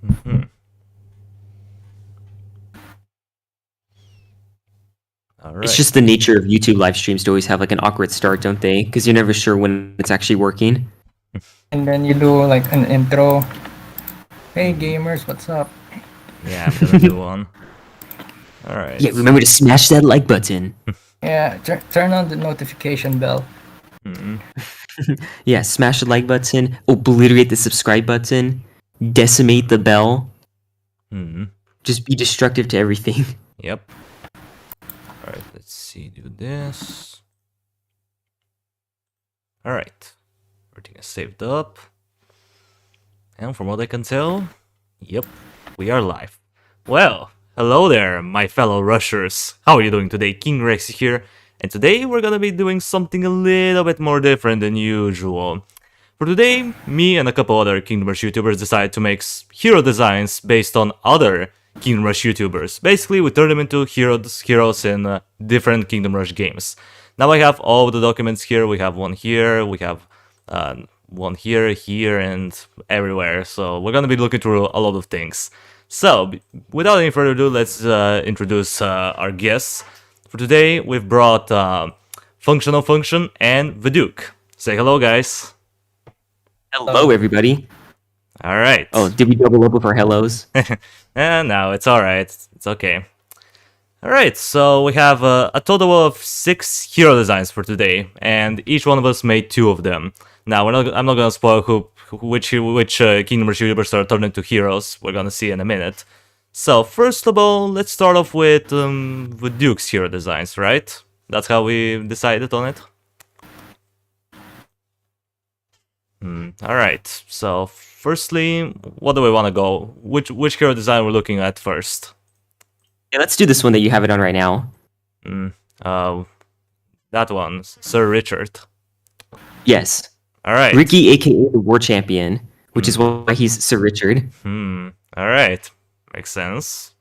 Mm-hmm. All It's right. just the nature of YouTube live streams to always have like an awkward start, don't they? Because you're never sure when it's actually working. And then you do like an intro. Hey Mhm. gamers, what's up? Yeah, I'm gonna do one. All right. Yeah, remember to smash that like button. Yeah, turn on the notification bell. Mm-hmm. Yeah, smash the like button, obliterate the subscribe button, decimate the bell, Mm-hmm. just be destructive to everything. Yep. All right. Let's see. Do this. All right. Everything is saved up. And from what I can tell, yep, we are live. Well, hello there, my fellow rushers. How are you doing today? King Rex here, and today we're gonna be doing something a little bit more different than usual. For today, me and a couple other Kingdom Rush YouTubers decided to make hero designs based on other Kingdom Rush YouTubers. Basically, we turn them into heroes in different Kingdom Rush games. Now I have all the documents here. We have one here, we have one here, and everywhere. So we're gonna be looking through a lot of things. So, without any further ado, let's introduce our guests. For today, we've brought FunctionalFunction and Voduke. Say hello, guys. Hello, everybody. All right. Oh, did we double up with our hellos? No, it's all right. It's okay. All right, so we have a total of 6 hero designs for today, and each one of us made 2 of them. Now, I'm not gonna spoil which Kingdom Rush YouTubers are turned into heroes. We're gonna see in a minute. So first of all, let's start off with Duke's hero designs, right? That's how we decided on it. All right. So firstly, what do we want to go? Which hero design we're looking at first? Yeah, let's do this one that you have it on right now. That one, Sir Richard. Yes. All right. Ricky, aka the War Champion, which is why he's Sir Richard. All right. Makes sense.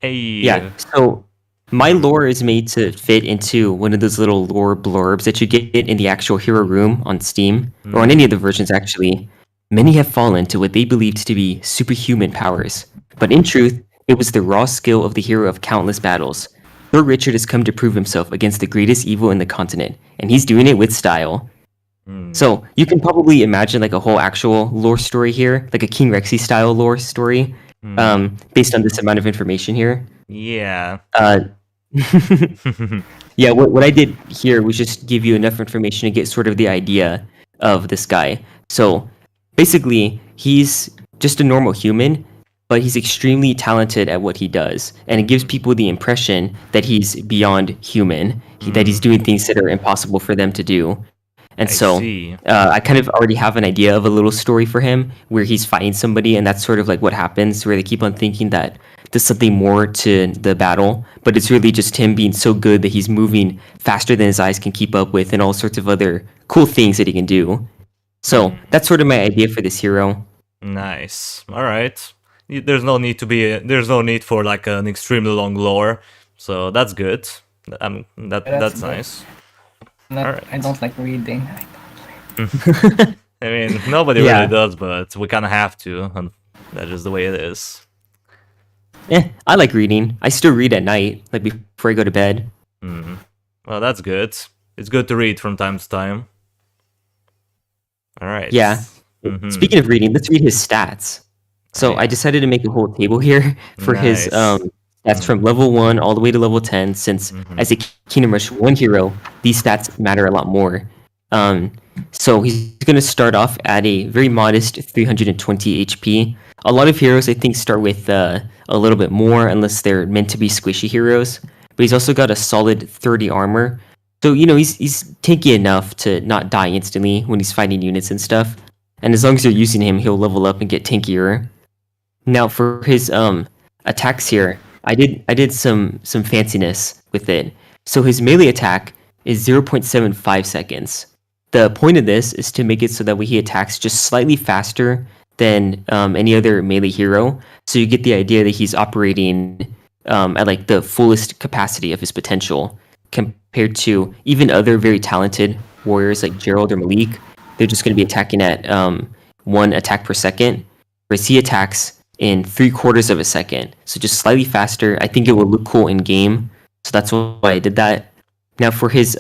Hey. Yeah. So my lore is made to fit into one of those little lore blurbs that you get in the actual hero room on Steam, or on any of the versions actually. Many have fallen to what they believed to be superhuman powers, but in truth, it was the raw skill of the hero of countless battles. Sir Richard has come to prove himself against the greatest evil in the continent, and he's doing it with style. So you can probably imagine like a whole actual lore story here, like a King Rexy style lore story, based on this amount of information here. Yeah. Yeah, what I did here was just give you enough information to get sort of the idea of this guy. So basically, he's just a normal human, but he's extremely talented at what he does, and it gives people the impression that he's beyond human, that he's doing things that are impossible for them to do. And I kind of already have an idea of a little story for him where he's fighting somebody, and that's sort of like what happens, where they keep on thinking that there's something more to the battle, but it's really just him being so good that he's moving faster than his eyes can keep up with, and all sorts of other cool things that he can do. So that's sort of my idea for this hero. Nice. All right. There's no need for like an extremely long lore, so that's good. That's nice. Right. I don't like reading. I mean, nobody really does, but we kind of have to, and that's just the way it is. I like reading. I still read at night, like before I go to bed. Well, that's good. It's good to read from time to time. All right. Yeah. Speaking of reading, let's read his stats. So I decided to make a whole table here for his stats from level 1 all the way to level 10, since as a Kingdom Rush 1 hero, these stats matter a lot more. So he's going to start off at a very modest 320 HP. A lot of heroes, I think, start with a little bit more, unless they're meant to be squishy heroes. But he's also got a solid 30 armor. So, you know, he's tanky enough to not die instantly when he's fighting units and stuff. And as long as you're using him, he'll level up and get tankier. Now, for his attacks here, I did some fanciness with it. So his melee attack is 0.75 seconds. The point of this is to make it so that he attacks just slightly faster than any other melee hero. So you get the idea that he's operating at like the fullest capacity of his potential, compared to even other very talented warriors like Gerald or Malik. They're just going to be attacking at 1 attack per second. whereas he attacks in 3/4 of a second. So just slightly faster. I think it will look cool in game. So that's why I did that. Now for his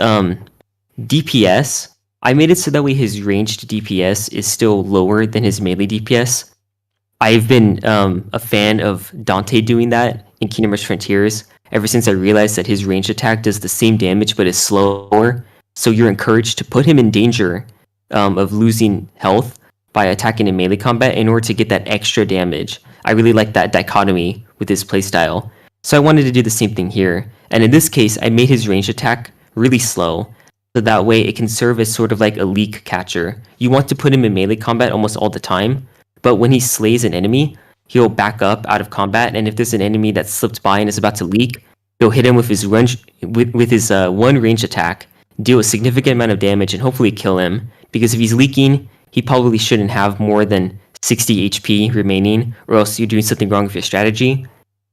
DPS, I made it so that way his ranged DPS is still lower than his melee DPS. I've been a fan of Dante doing that in Kingdom Rush Frontiers ever since I realized that his ranged attack does the same damage but is slower. So you're encouraged to put him in danger of losing health by attacking in melee combat in order to get that extra damage. I really like that dichotomy with his playstyle. So I wanted to do the same thing here. And in this case, I made his ranged attack really slow. So that way it can serve as sort of like a leak catcher. You want to put him in melee combat almost all the time, but when he slays an enemy, he'll back up out of combat, and if there's an enemy that slipped by and is about to leak, he'll hit him with his one range attack, deal a significant amount of damage, and hopefully kill him. Because if he's leaking, he probably shouldn't have more than 60 HP remaining, or else you're doing something wrong with your strategy.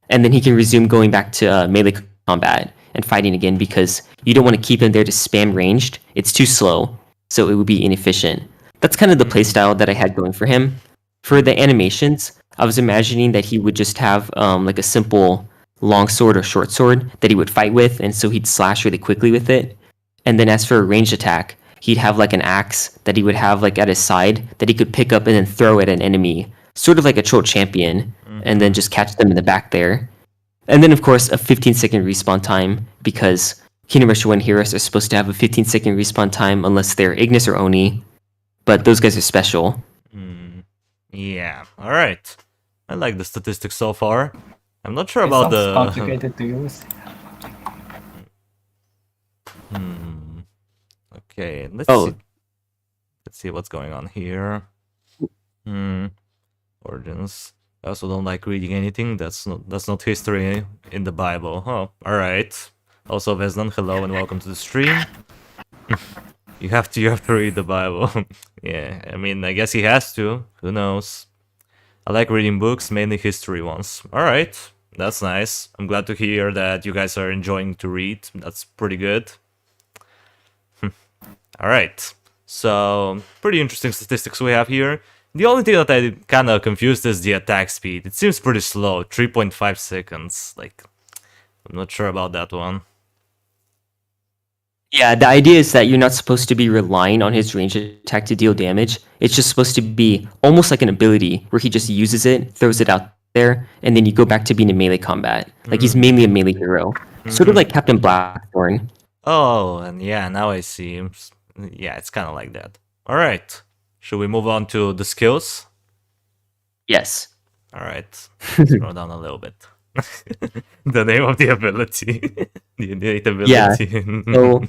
And then he can resume going back to melee combat and fighting again, because you don't want to keep him there to spam ranged. It's too slow, so it would be inefficient. That's kind of the playstyle that I had going for him. For the animations, I was imagining that he would just have like a simple long sword or short sword that he would fight with, and so he'd slash really quickly with it. And then as for a ranged attack, he'd have like an axe that he would have like at his side that he could pick up and then throw at an enemy, sort of like a troll champion, and then just catch them in the back there. And then of course a 15-second respawn time, because Kingdom Rush 1 heroes are supposed to have a 15-second respawn time unless they're Ignis or Oni, but those guys are special. Yeah, alright. I like the statistics so far. I'm not sure It about sounds the... complicated to use. Okay, let's see what's going on here. Origins. I also don't like reading anything that's not history in the Bible. Oh, alright. Also, Vesnan, hello and welcome to the stream. You have to read the Bible. Yeah, I mean, I guess he has to. Who knows? I like reading books, mainly history ones. Alright, that's nice. I'm glad to hear that you guys are enjoying to read. That's pretty good. Alright, so pretty interesting statistics we have here. The only thing that I kind of confused is the attack speed. It seems pretty slow, 3.5 seconds. Like, I'm not sure about that one. Yeah, the idea is that you're not supposed to be relying on his range attack to deal damage. It's just supposed to be almost like an ability where he just uses it, throws it out there, and then you go back to being in melee combat. Like he's mainly a melee hero. Sort of like Captain Blackthorn. Oh, and yeah, now I see. Yeah, it's kind of like that. Alright, should we move on to the skills? Yes. Alright, scroll down a little bit. The name of the ability. The innate ability. Yeah. So,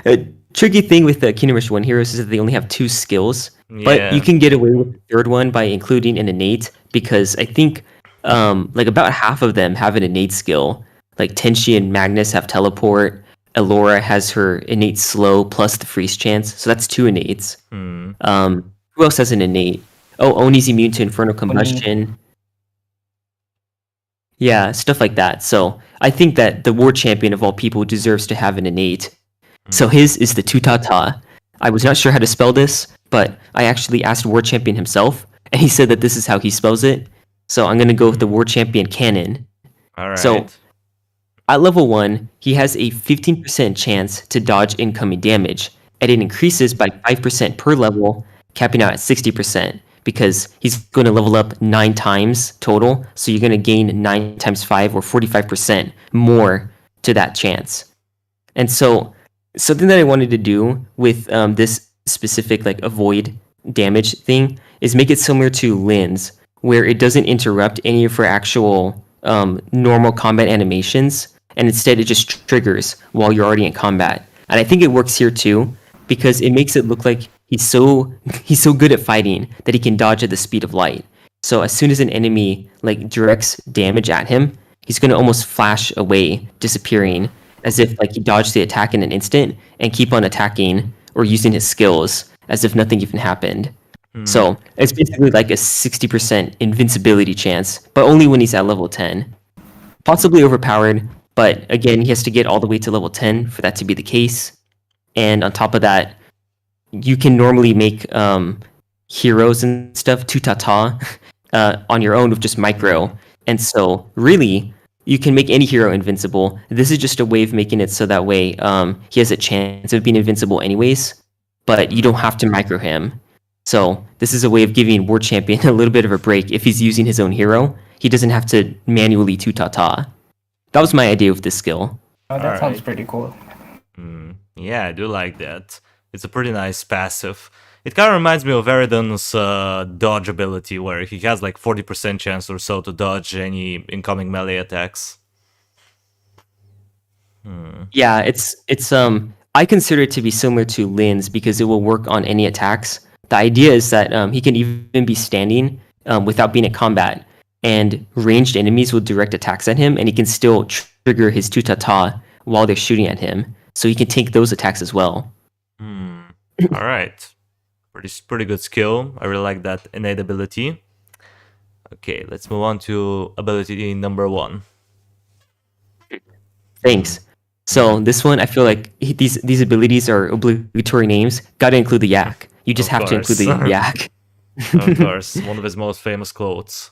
a tricky thing with the Kingdom Rush 1 heroes is that they only have 2 skills. But you can get away with the third one by including an innate, because I think like about half of them have an innate skill. Like Tenshi and Magnus have teleport. Elora has her innate slow plus the freeze chance. So that's 2 innates. Who else has an innate? Oh, Oni's immune to infernal combustion. Yeah, stuff like that. So I think that the war champion of all people deserves to have an innate. So his is the Tutata. I was not sure how to spell this, but I actually asked war champion himself, and he said that this is how he spells it. So I'm going to go with the war champion canon. Alright. So at level 1, he has a 15% chance to dodge incoming damage, and it increases by 5% per level, capping out at 60%. Because he's going to level up 9 times total, so you're going to gain 9 times 5 or 45% more to that chance. And so something that I wanted to do with this specific like avoid damage thing is make it similar to Lynn's, where it doesn't interrupt any of her actual normal combat animations, and instead it just triggers while you're already in combat. And I think it works here too, because it makes it look like he's so good at fighting that he can dodge at the speed of light. So as soon as an enemy like directs damage at him, he's going to almost flash away, disappearing, as if like he dodged the attack in an instant and keep on attacking or using his skills as if nothing even happened. So it's basically like a 60% invincibility chance, but only when he's at level 10. Possibly overpowered, but again, he has to get all the way to level 10 for that to be the case. And on top of that, you can normally make heroes and stuff to Tata on your own with just micro. And so really, you can make any hero invincible. This is just a way of making it so that way he has a chance of being invincible anyways, but you don't have to micro him. So this is a way of giving War Champion a little bit of a break. If he's using his own hero, he doesn't have to manually Tata. That was my idea with this skill. Oh, that sounds pretty cool. Yeah, I do like that. It's a pretty nice passive. It kind of reminds me of Eridan's dodge ability, where he has like 40% chance or so to dodge any incoming melee attacks. Yeah, it's I consider it to be similar to Lin's because it will work on any attacks. The idea is that he can even be standing without being in combat, and ranged enemies will direct attacks at him, and he can still trigger his Tutata while they're shooting at him, so he can take those attacks as well. All right, pretty good skill. I really like that innate ability. Okay, let's move on to ability number 1. Thanks. So this one, I feel like these abilities are obligatory names. Got to include the Yak. You just have to include the Yak. Of course, one of his most famous quotes.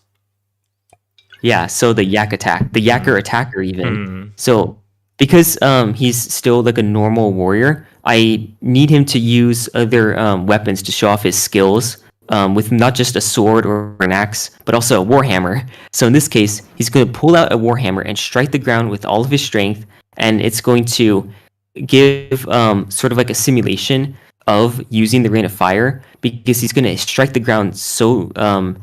Yeah, so the Yak Attack, the Yakker Attacker even. So because he's still like a normal warrior, I need him to use other weapons to show off his skills with not just a sword or an axe, but also a warhammer. So in this case, he's going to pull out a warhammer and strike the ground with all of his strength, and it's going to give sort of like a simulation of using the rain of fire, because he's going to strike the ground so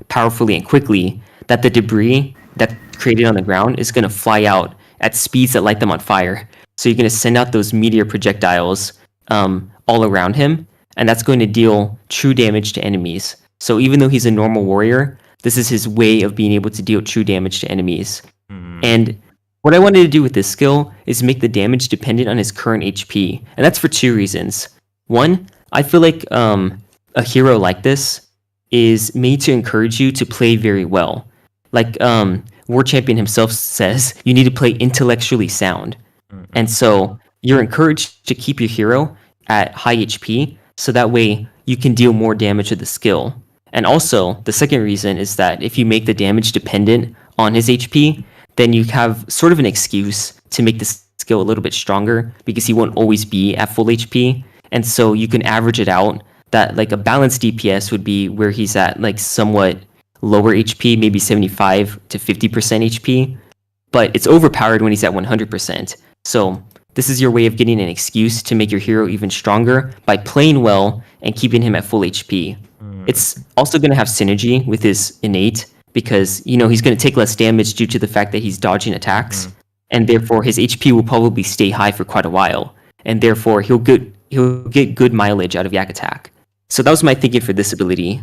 powerfully and quickly that the debris that's created on the ground is going to fly out at speeds that light them on fire. So you're going to send out those meteor projectiles all around him, and that's going to deal true damage to enemies. So even though he's a normal warrior, this is his way of being able to deal true damage to enemies. And what I wanted to do with this skill is make the damage dependent on his current HP, and that's for 2 reasons. One, I feel like a hero like this is made to encourage you to play very well. Like War Champion himself says, you need to play intellectually sound. And so you're encouraged to keep your hero at high HP, so that way you can deal more damage with the skill. And also, the second reason is that if you make the damage dependent on his HP, then you have sort of an excuse to make the skill a little bit stronger, because he won't always be at full HP. And so you can average it out that like a balanced DPS would be where he's at like somewhat lower HP, maybe 75 to 50% HP, but it's overpowered when he's at 100%. So this is your way of getting an excuse to make your hero even stronger by playing well and keeping him at full HP. It's also going to have synergy with his innate, because he's going to take less damage due to the fact that he's dodging attacks, and therefore his HP will probably stay high for quite a while, and therefore he'll get good mileage out of Yak Attack. So that was my thinking for this ability.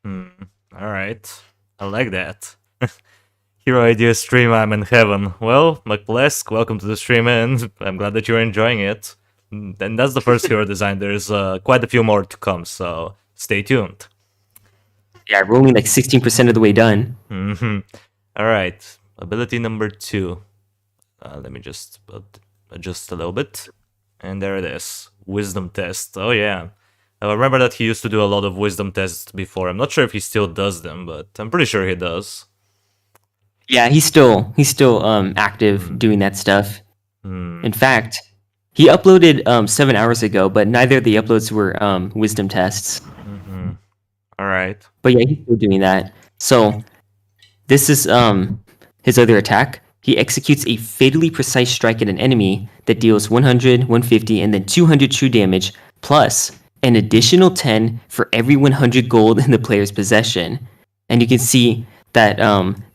All right, I like that. Hero idea stream, I'm in heaven. Well, McBlesk, welcome to the stream, and I'm glad that you're enjoying it. And that's the first hero design. There's quite a few more to come, so stay tuned. Yeah, we're only like 16% of the way done. All right, ability number 2. Let me just adjust a little bit. And there it is. Wisdom test. Oh, yeah. I remember that he used to do a lot of wisdom tests before. I'm not sure if he still does them, but I'm pretty sure he does. Yeah, he's still active doing that stuff. In fact, he uploaded 7 hours ago, but neither of the uploads were wisdom tests. All right. But yeah, he's still doing that. So this is his other attack. He executes a fatally precise strike at an enemy that deals 100, 150, and then 200 true damage, plus an additional 10 for every 100 gold in the player's possession. And you can see that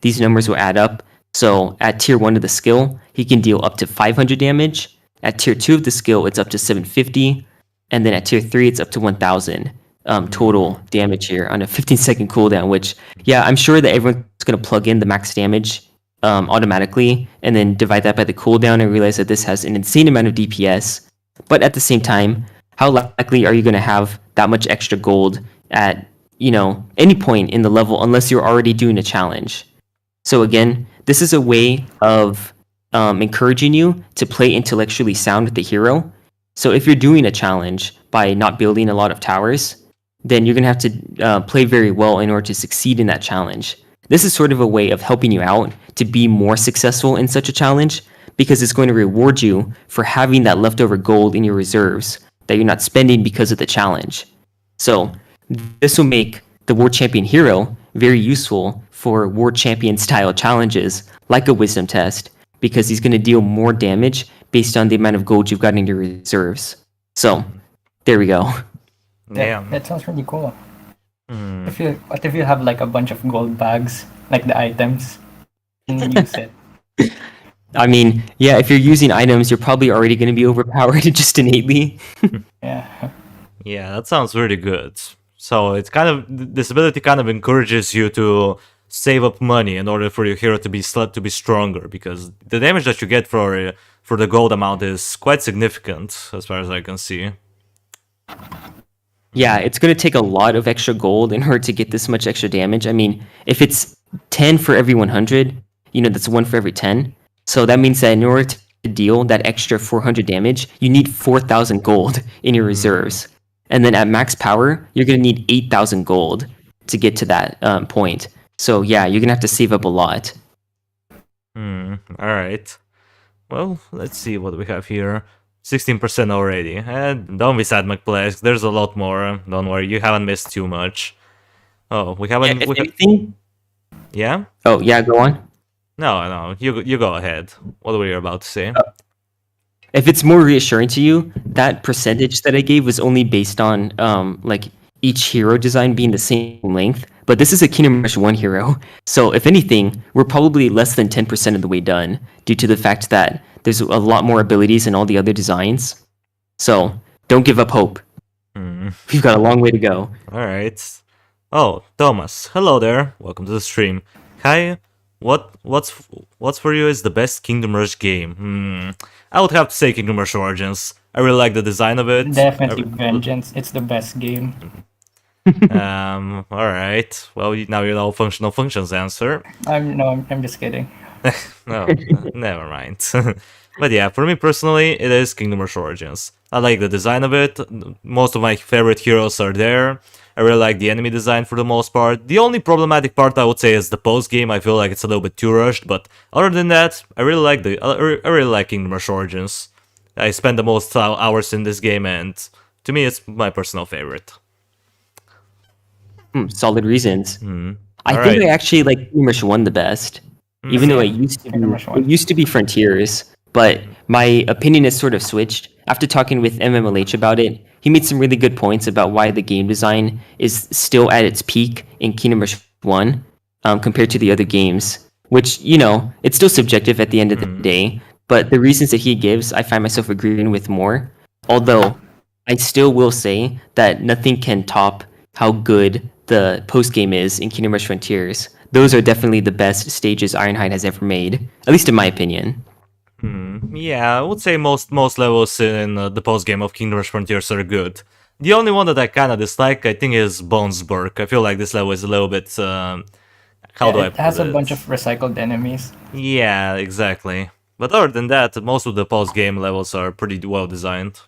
these numbers will add up. So at tier 1 of the skill, he can deal up to 500 damage. At tier 2 of the skill, it's up to 750. And then at tier 3, it's up to 1000 total damage here on a 15-second cooldown, which, yeah, I'm sure that everyone's going to plug in the max damage automatically and then divide that by the cooldown and realize that this has an insane amount of DPS. But at the same time, how likely are you going to have that much extra gold at any point in the level unless you're already doing a challenge? So again, this is a way of encouraging you to play intellectually sound with the hero. So if you're doing a challenge by not building a lot of towers, then you're going to have to play very well in order to succeed in that challenge. This is sort of a way of helping you out to be more successful in such a challenge because it's going to reward you for having that leftover gold in your reserves that you're not spending because of the challenge. So this will make the World Champion hero very useful for World Champion style challenges like a Wisdom test because he's going to deal more damage based on the amount of gold you've got in your reserves. So there we go. Yeah. That sounds really cool. What if you have like a bunch of gold bags, like the items, and you use it? I mean, yeah, if you're using items, you're probably already going to be overpowered just innately. Yeah. Yeah, that sounds really good. So it's kind of this ability kind of encourages you to save up money in order for your hero to be stronger, because the damage that you get for the gold amount is quite significant as far as I can see. Yeah, it's going to take a lot of extra gold in order to get this much extra damage. I mean, if it's 10 for every 100, that's 1 for every 10. So that means that in order to deal that extra 400 damage, you need 4,000 gold in your reserves. And then at max power, you're going to need 8,000 gold to get to that point. So yeah, you're going to have to save up a lot. All right. Well, let's see what we have here. 16% already. And don't be sad, McPlex. There's a lot more. Don't worry, you haven't missed too much. Oh, we haven't. Yeah? Oh, yeah, go on. No, you go ahead. What were you about to say? If it's more reassuring to you, that percentage that I gave was only based on like each hero design being the same length. But this is a Kingdom Rush 1 hero. So if anything, we're probably less than 10% of the way done due to the fact that there's a lot more abilities in all the other designs. So don't give up hope. We've got a long way to go. All right. Oh, Thomas. Hello there. Welcome to the stream. Hi. What's for you is the best Kingdom Rush game? I would have to say Kingdom Rush Origins. I really like the design of it. Definitely Vengeance. It's the best game. All right. Well, now you know FunctionalFunction's answer. I'm just kidding. No, never mind. But yeah, for me personally, it is Kingdom Rush Origins. I like the design of it. Most of my favorite heroes are there. I really like the enemy design for the most part. The only problematic part I would say is the post game. I feel like it's a little bit too rushed, but other than that, I really like Kingdom Rush Origins. I spend the most hours in this game, and to me, it's my personal favorite. Solid reasons. I All think right. I actually like Kingdom Rush 1 the best, even though it used to be Frontiers. But my opinion has sort of switched after talking with MMLH about it. He made some really good points about why the game design is still at its peak in Kingdom Rush 1 compared to the other games, which, it's still subjective at the end of the day. But the reasons that he gives, I find myself agreeing with more. Although, I still will say that nothing can top how good the post-game is in Kingdom Rush Frontiers. Those are definitely the best stages Ironhide has ever made, at least in my opinion. Yeah, I would say most levels in the post game of Kingdom Rush Frontiers are good. The only one that I kind of dislike, I think, is Bonesburg. I feel like this level is a little bit. How do I put it? It has a bunch of recycled enemies. Yeah, exactly. But other than that, most of the post game levels are pretty well designed.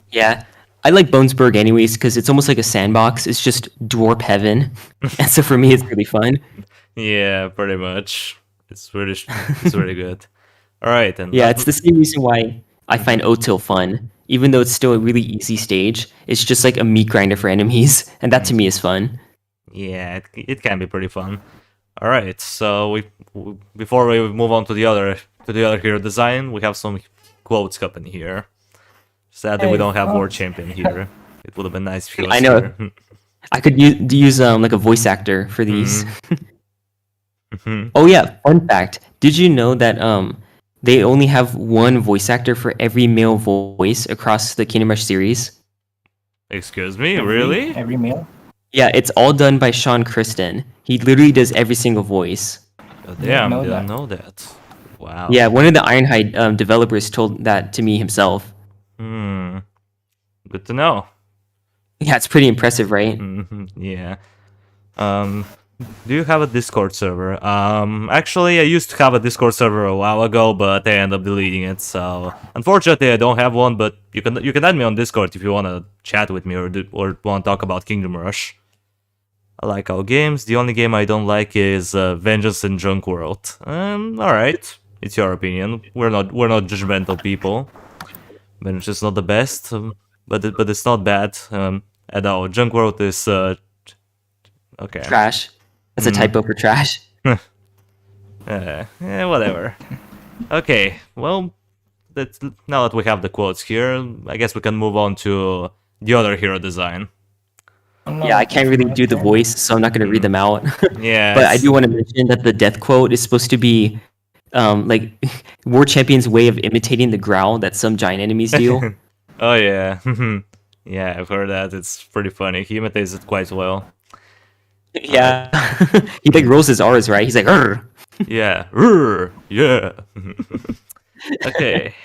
Yeah, I like Bonesburg anyways because it's almost like a sandbox. It's just dwarf heaven, and so for me, it's really fun. Yeah, pretty much. It's really good. All right, and Yeah, it's the same reason why I find Otil fun. Even though it's still a really easy stage, it's just like a meat grinder for enemies, and that to me is fun. Yeah, it can be pretty fun. All right, so before we move on to the other hero design, we have some quotes coming here. Sadly, we don't have World Champion here. It would have been nice if he was I know. here. I could use like a voice actor for these. Oh yeah, fun fact. Did you know that they only have one voice actor for every male voice across the Kingdom Rush series? Excuse me, really? Every male? Yeah, it's all done by Sean Kristen. He literally does every single voice. Oh, damn, know didn't that. know that. Wow. Yeah, one of the Ironhide developers told that to me himself. Good to know. Yeah, it's pretty impressive, right? Yeah. Do you have a Discord server? Actually, I used to have a Discord server a while ago, but I ended up deleting it. So, unfortunately, I don't have one. But you can add me on Discord if you wanna chat with me or want to talk about Kingdom Rush. I like our games. The only game I don't like is Vengeance and Junk World. All right, it's your opinion. We're not judgmental people. Vengeance is not the best, but it's not bad at all. Junk World is okay. Trash. That's a typo for trash. Whatever. Okay, well, now that we have the quotes here, I guess we can move on to the other hero design. Yeah, I can't really do the voice, so I'm not going to read them out. Yeah. But I do want to mention that the death quote is supposed to be like War Champion's way of imitating the growl that some giant enemies do. Oh, yeah. Yeah, I've heard that. It's pretty funny. He imitates it quite well. Yeah. He like rolls his R's, right? He's like, Rrr. Yeah. Yeah. Okay.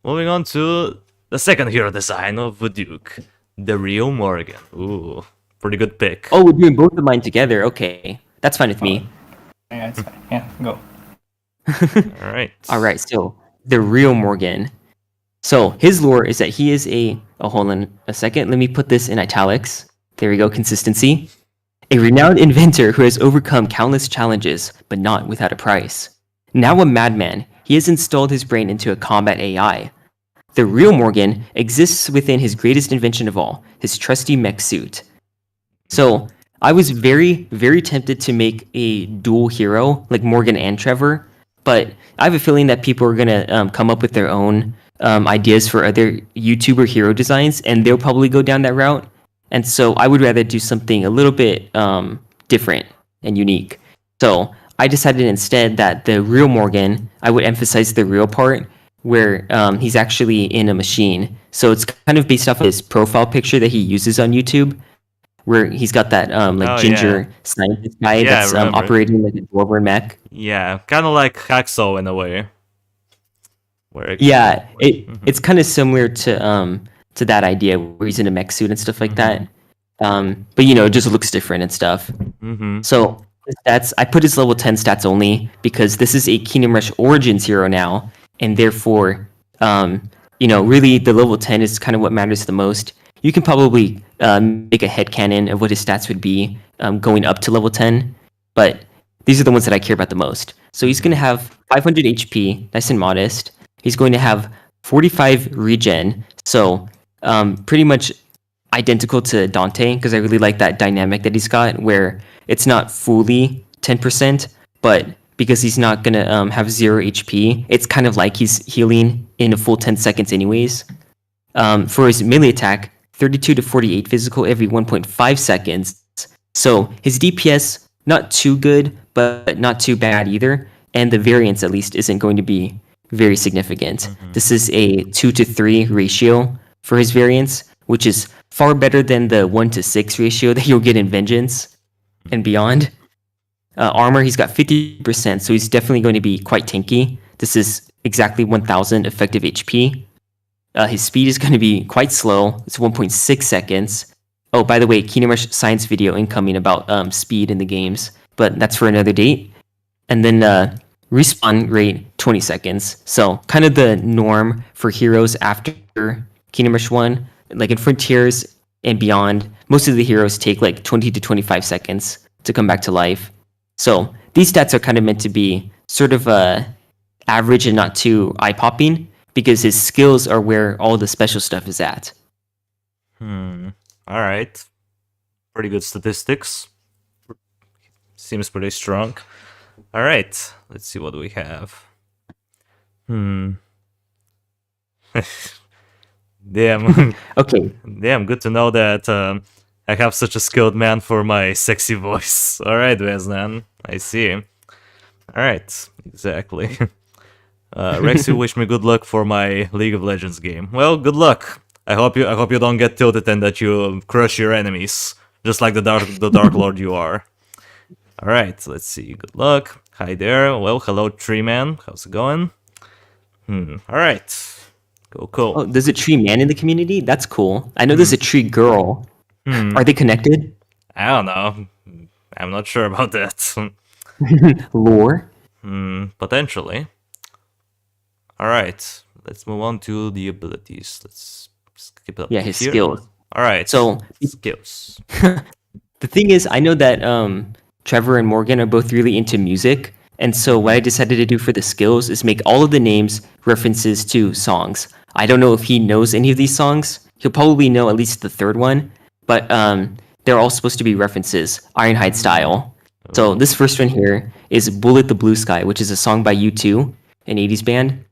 Moving on to the second hero design of Voduke, the Rio Morgan. Ooh, pretty good pick. Oh, we're doing both of mine together. Okay. That's fine with me. Yeah, it's fine. Yeah, go. All right. All right. So the Rio Morgan. So his lore is that he is a. Oh, hold on a second. Let me put this in italics. There we go. Consistency. A renowned inventor who has overcome countless challenges, but not without a price. Now a madman, he has installed his brain into a combat AI. The real Morgan exists within his greatest invention of all, his trusty mech suit. So I was very, very tempted to make a dual hero, like Morgan and Trevor, but I have a feeling that people are going to come up with their own ideas for other YouTuber hero designs, and they'll probably go down that route. And so I would rather do something a little bit different and unique. So I decided instead that the real Morgan, I would emphasize the real part where he's actually in a machine. So it's kind of based off of his profile picture that he uses on YouTube, where he's got that ginger scientist guy that's operating like a dwarven mech. Yeah, kind of like Hacksaw in a way. It's kind of similar to that idea where he's in a mech suit and stuff like that. But it just looks different and stuff. So his stats, I put his level 10 stats only because this is a Kingdom Rush Origins hero now, and therefore, really the level 10 is kind of what matters the most. You can probably make a headcanon of what his stats would be going up to level 10, but these are the ones that I care about the most. So he's going to have 500 HP, nice and modest. He's going to have 45 regen, so pretty much identical to Dante, because I really like that dynamic that he's got, where it's not fully 10%, but because he's not going to have 0 HP, it's kind of like he's healing in a full 10 seconds anyways. For his melee attack, 32 to 48 physical every 1.5 seconds. So his DPS, not too good, but not too bad either. And the variance, at least, isn't going to be very significant. This is a 2 to 3 ratio for his variance, which is far better than the 1 to 6 ratio that you'll get in Vengeance and beyond. Armor, he's got 50%, so he's definitely going to be quite tanky. This is exactly 1000 effective HP. His speed is going to be quite slow. It's 1.6 seconds. Oh, by the way, Kingdom Rush science video incoming about speed in the games, but that's for another date. And then respawn rate, 20 seconds. So kind of the norm for heroes after Kingdom Rush 1. Like in Frontiers and beyond, most of the heroes take like 20 to 25 seconds to come back to life. So these stats are kind of meant to be sort of average and not too eye-popping, because his skills are where all the special stuff is at. All right. Pretty good statistics. Seems pretty strong. All right. Let's see what we have. Damn. Okay. Damn, good to know that I have such a skilled man for my sexy voice. All right, Veznan. I see. All right. Exactly. Rex, you wish me good luck for my League of Legends game. Well, good luck. I hope you don't get tilted and that you crush your enemies, just like the Dark Lord you are. All right, let's see. Good luck. Hi there. Well, hello, Tree Man. How's it going? All right. Cool. Oh, there's a Tree Man in the community? That's cool. I know there's a Tree Girl. Are they connected? I don't know. I'm not sure about that. Lore. Potentially. Alright, let's move on to the abilities. Let's skip up Yeah, to his here. skills. Alright, So skills. the thing is, I know that Trevor and Morgan are both really into music, and so what I decided to do for the skills is make all of the names references to songs. I don't know if he knows any of these songs. He'll probably know at least the third one, but they're all supposed to be references, Ironhide style. So this first one here is Bullet the Blue Sky, which is a song by U2, an 80s band.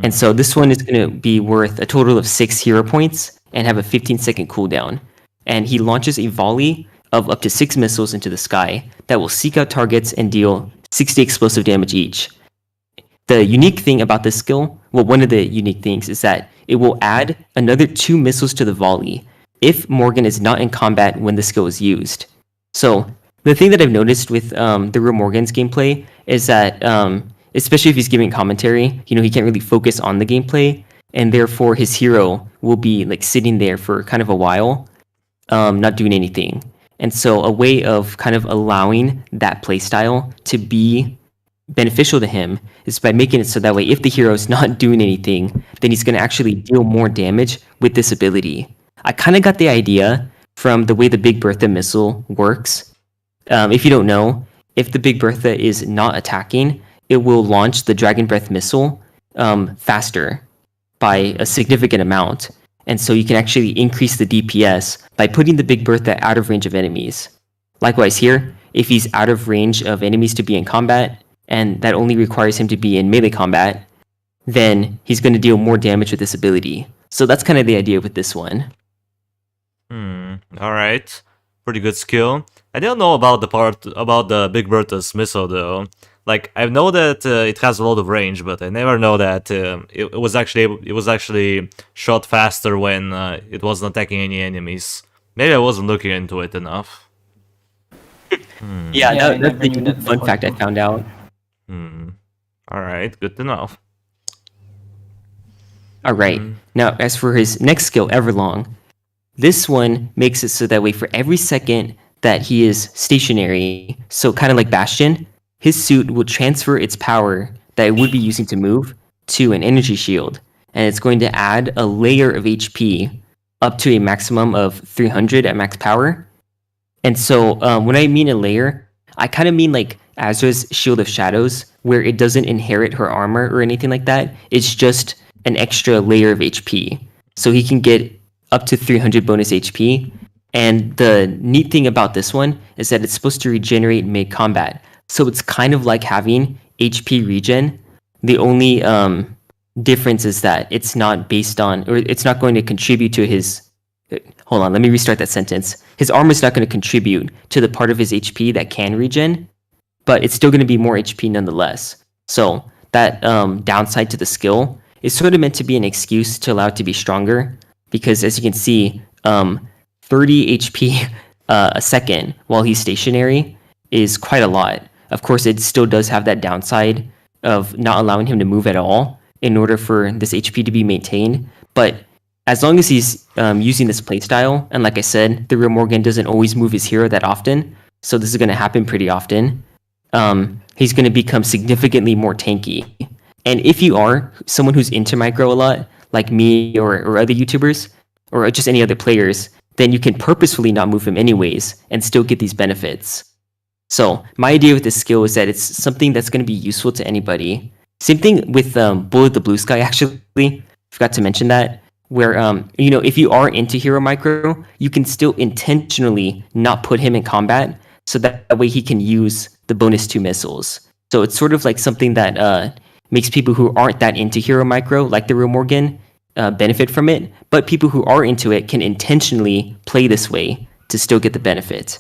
And so this one is going to be worth a total of 6 hero points and have a 15-second cooldown. And he launches a volley of up to 6 missiles into the sky that will seek out targets and deal 60 explosive damage each. The unique thing about this skill, well, one of the unique things is that it will add another 2 missiles to the volley if Morgan is not in combat when the skill is used. So the thing that I've noticed with the real Morgan's gameplay is that, especially if he's giving commentary, he can't really focus on the gameplay, and therefore his hero will be like sitting there for kind of a while, not doing anything. And so a way of kind of allowing that playstyle to be beneficial to him is by making it so that way if the hero is not doing anything, then he's going to actually deal more damage with this ability. I kind of got the idea from the way the Big Bertha missile works. If you don't know, if the Big Bertha is not attacking, it will launch the Dragon Breath missile faster by a significant amount. And so you can actually increase the DPS by putting the Big Bertha out of range of enemies. Likewise here, if he's out of range of enemies to be in combat, and that only requires him to be in melee combat, then he's going to deal more damage with this ability. So that's kind of the idea with this one. Alright. Pretty good skill. I didn't know about the part about the Big Bertha's missile though. Like, I know that it has a lot of range, but I never know that it was actually shot faster when it wasn't attacking any enemies. Maybe I wasn't looking into it enough. Yeah, that's the unique fun fact I found out. Alright, good to know. Alright, now as for his next skill, Everlong, this one makes it so that way for every second that he is stationary, so kind of like Bastion, his suit will transfer its power that it would be using to move to an energy shield, and it's going to add a layer of HP up to a maximum of 300 at max power. And so when I mean a layer, I kind of mean like Azra's Shield of Shadows, where it doesn't inherit her armor or anything like that. It's just an extra layer of HP. So he can get up to 300 bonus HP. And the neat thing about this one is that it's supposed to regenerate mid-combat. So it's kind of like having HP regen. The only difference is that it's not based on, or it's not going to contribute to his... Hold on, let me restart that sentence. His armor is not going to contribute to the part of his HP that can regen, but it's still going to be more HP nonetheless. So that downside to the skill is sort of meant to be an excuse to allow it to be stronger, because as you can see, 30 HP a second while he's stationary is quite a lot. Of course, it still does have that downside of not allowing him to move at all in order for this HP to be maintained. But as long as he's using this playstyle, and like I said, the real Morgan doesn't always move his hero that often, so this is going to happen pretty often, he's going to become significantly more tanky. And if you are someone who's into micro a lot, like me or other YouTubers, or just any other players, then you can purposefully not move him anyways and still get these benefits. So my idea with this skill is that it's something that's going to be useful to anybody. Same thing with Bullet the Blue Sky, actually. Forgot to mention that. Where, if you are into hero micro, you can still intentionally not put him in combat, so that way he can use the bonus 2 missiles. So it's sort of like something that makes people who aren't that into hero micro, like the real Morgan, benefit from it. But people who are into it can intentionally play this way to still get the benefit.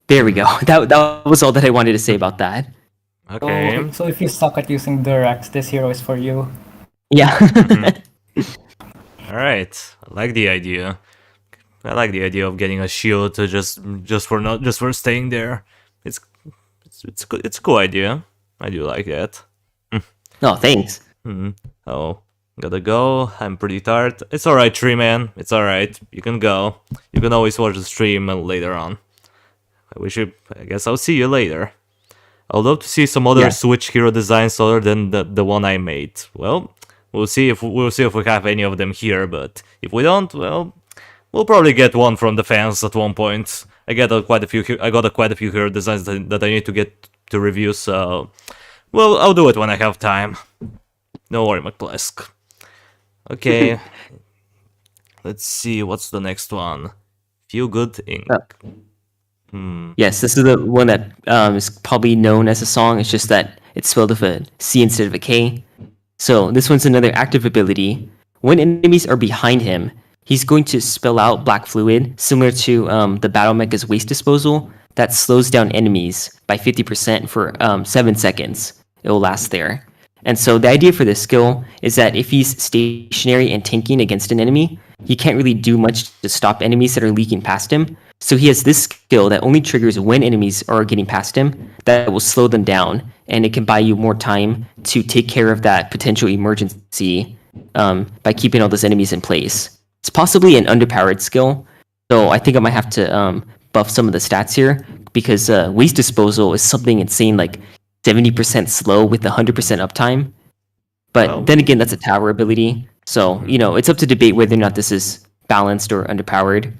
There we go. That was all that I wanted to say about that. Okay. So if you suck at using Durax, this hero is for you. Yeah. All right. I like the idea. I like the idea of getting a shield to just for staying there. It's a cool idea. I do like that. Oh, thanks. Oh, gotta go. I'm pretty tired. It's all right, Tree Man. It's all right. You can go. You can always watch the stream later on. I guess I'll see you later. I'd love to see some other Switch hero designs other than the one I made. Well, we'll see if we have any of them here, but if we don't, well, we'll probably get one from the fans at one point. I got quite a few hero designs that I need to get to review, so well, I'll do it when I have time. No worry, McPlesk. Okay. Let's see, what's the next one? Feel Good Ink. Yes, this is the one that is probably known as a song. It's just that it's spelled with a C instead of a K. So this one's another active ability. When enemies are behind him, he's going to spill out black fluid, similar to the Battle Mecha's Waste Disposal, that slows down enemies by 50% for 7 seconds. It will last there. And so the idea for this skill is that if he's stationary and tanking against an enemy, he can't really do much to stop enemies that are leaking past him. So he has this skill that only triggers when enemies are getting past him, that will slow them down, and it can buy you more time to take care of that potential emergency by keeping all those enemies in place. It's possibly an underpowered skill, so I think I might have to buff some of the stats here, because Waste Disposal is something insane, like 70% slow with 100% uptime. But then again, that's a tower ability, so it's up to debate whether or not this is balanced or underpowered.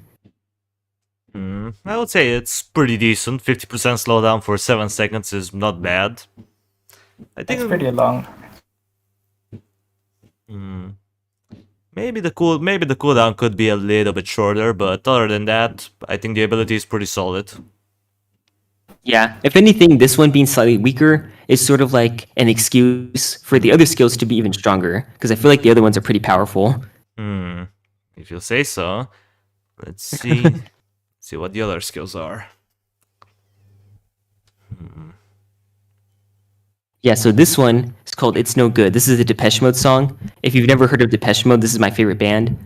I would say it's pretty decent. 50% slowdown for 7 seconds is not bad. I think it's pretty long. Maybe the cooldown could be a little bit shorter, but other than that, I think the ability is pretty solid. Yeah, if anything, this one being slightly weaker is sort of like an excuse for the other skills to be even stronger, because I feel like the other ones are pretty powerful. If you say so. Let's see. See what the other skills are. Yeah, so this one is called It's No Good. This is a Depeche Mode song. If you've never heard of Depeche Mode, this is my favorite band.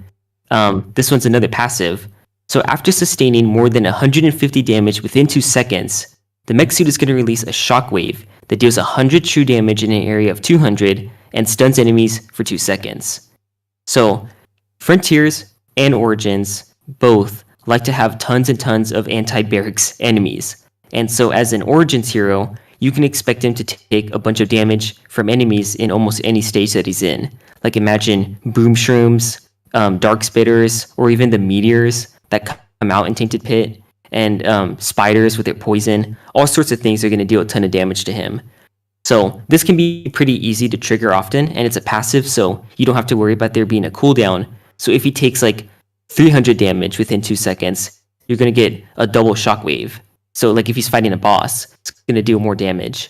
This one's another passive. So after sustaining more than 150 damage within 2 seconds, the mech suit is going to release a shockwave that deals 100 true damage in an area of 200 and stuns enemies for 2 seconds. So Frontiers and Origins both like to have tons and tons of anti-barracks enemies. And so as an Origins hero, you can expect him to take a bunch of damage from enemies in almost any stage that he's in. Like imagine Boom Shrooms, Dark Spitters, or even the Meteors that come out in Tainted Pit, and spiders with their poison. All sorts of things are going to deal a ton of damage to him. So this can be pretty easy to trigger often, and it's a passive, so you don't have to worry about there being a cooldown. So if he takes like 300 damage within 2 seconds, you're going to get a double shockwave. So like if he's fighting a boss, it's going to deal more damage.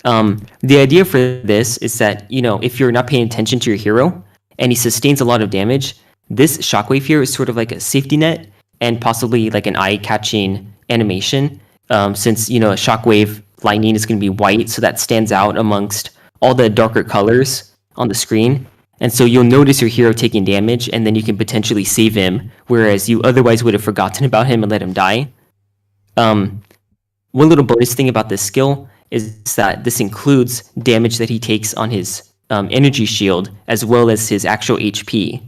The idea for this is that, if you're not paying attention to your hero and he sustains a lot of damage, this shockwave here is sort of like a safety net and possibly like an eye-catching animation, since, a shockwave lightning is going to be white, so that stands out amongst all the darker colors on the screen. And so you'll notice your hero taking damage, and then you can potentially save him, whereas you otherwise would have forgotten about him and let him die. One little bonus thing about this skill is that this includes damage that he takes on his energy shield, as well as his actual HP.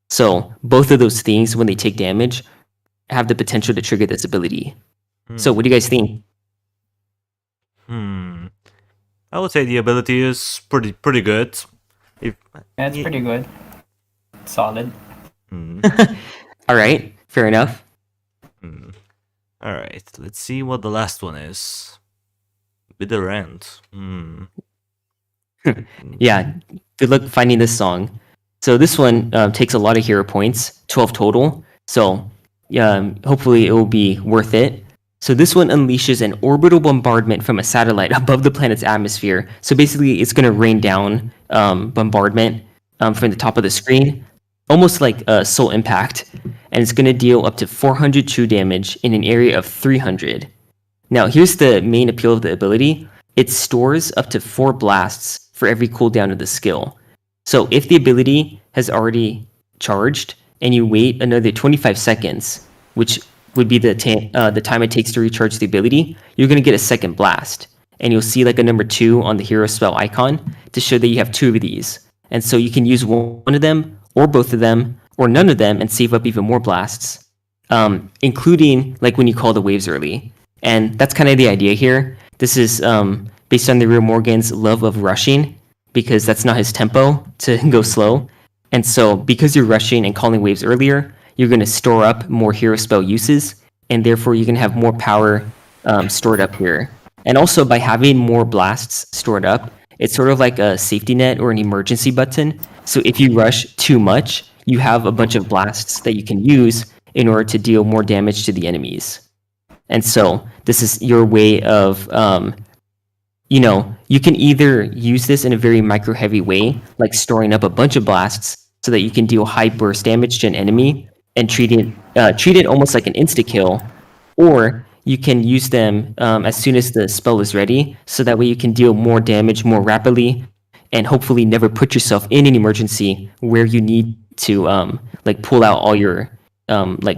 So both of those things, when they take damage, have the potential to trigger this ability. So what do you guys think? I would say the ability is pretty good. Yeah, it's pretty good. Solid. All right, fair enough. All right, let's see what the last one is. With the Rant. Yeah, good luck finding this song. So this one takes a lot of hero points, 12 total. So hopefully it will be worth it. So this one unleashes an orbital bombardment from a satellite above the planet's atmosphere. So basically it's going to rain down bombardment from the top of the screen, almost like a soul impact. And it's going to deal up to 400 true damage in an area of 300. Now here's the main appeal of the ability. It stores up to 4 blasts for every cooldown of the skill. So if the ability has already charged and you wait another 25 seconds, which would be the time it takes to recharge the ability, you're going to get a second blast. And you'll see like a number 2 on the hero spell icon to show that you have 2 of these. And so you can use one of them, or both of them, or none of them, and save up even more blasts, including like when you call the waves early. And that's kind of the idea here. This is based on the real Morgan's love of rushing, because that's not his tempo to go slow. And so because you're rushing and calling waves earlier, you're going to store up more hero spell uses, and therefore you can have more power stored up here. And also by having more blasts stored up, it's sort of like a safety net or an emergency button. So if you rush too much, you have a bunch of blasts that you can use in order to deal more damage to the enemies. And so this is your way of, you can either use this in a very micro-heavy way, like storing up a bunch of blasts so that you can deal high burst damage to an enemy and treat it almost like an insta-kill, or you can use them as soon as the spell is ready, so that way you can deal more damage more rapidly and hopefully never put yourself in an emergency where you need to pull out all your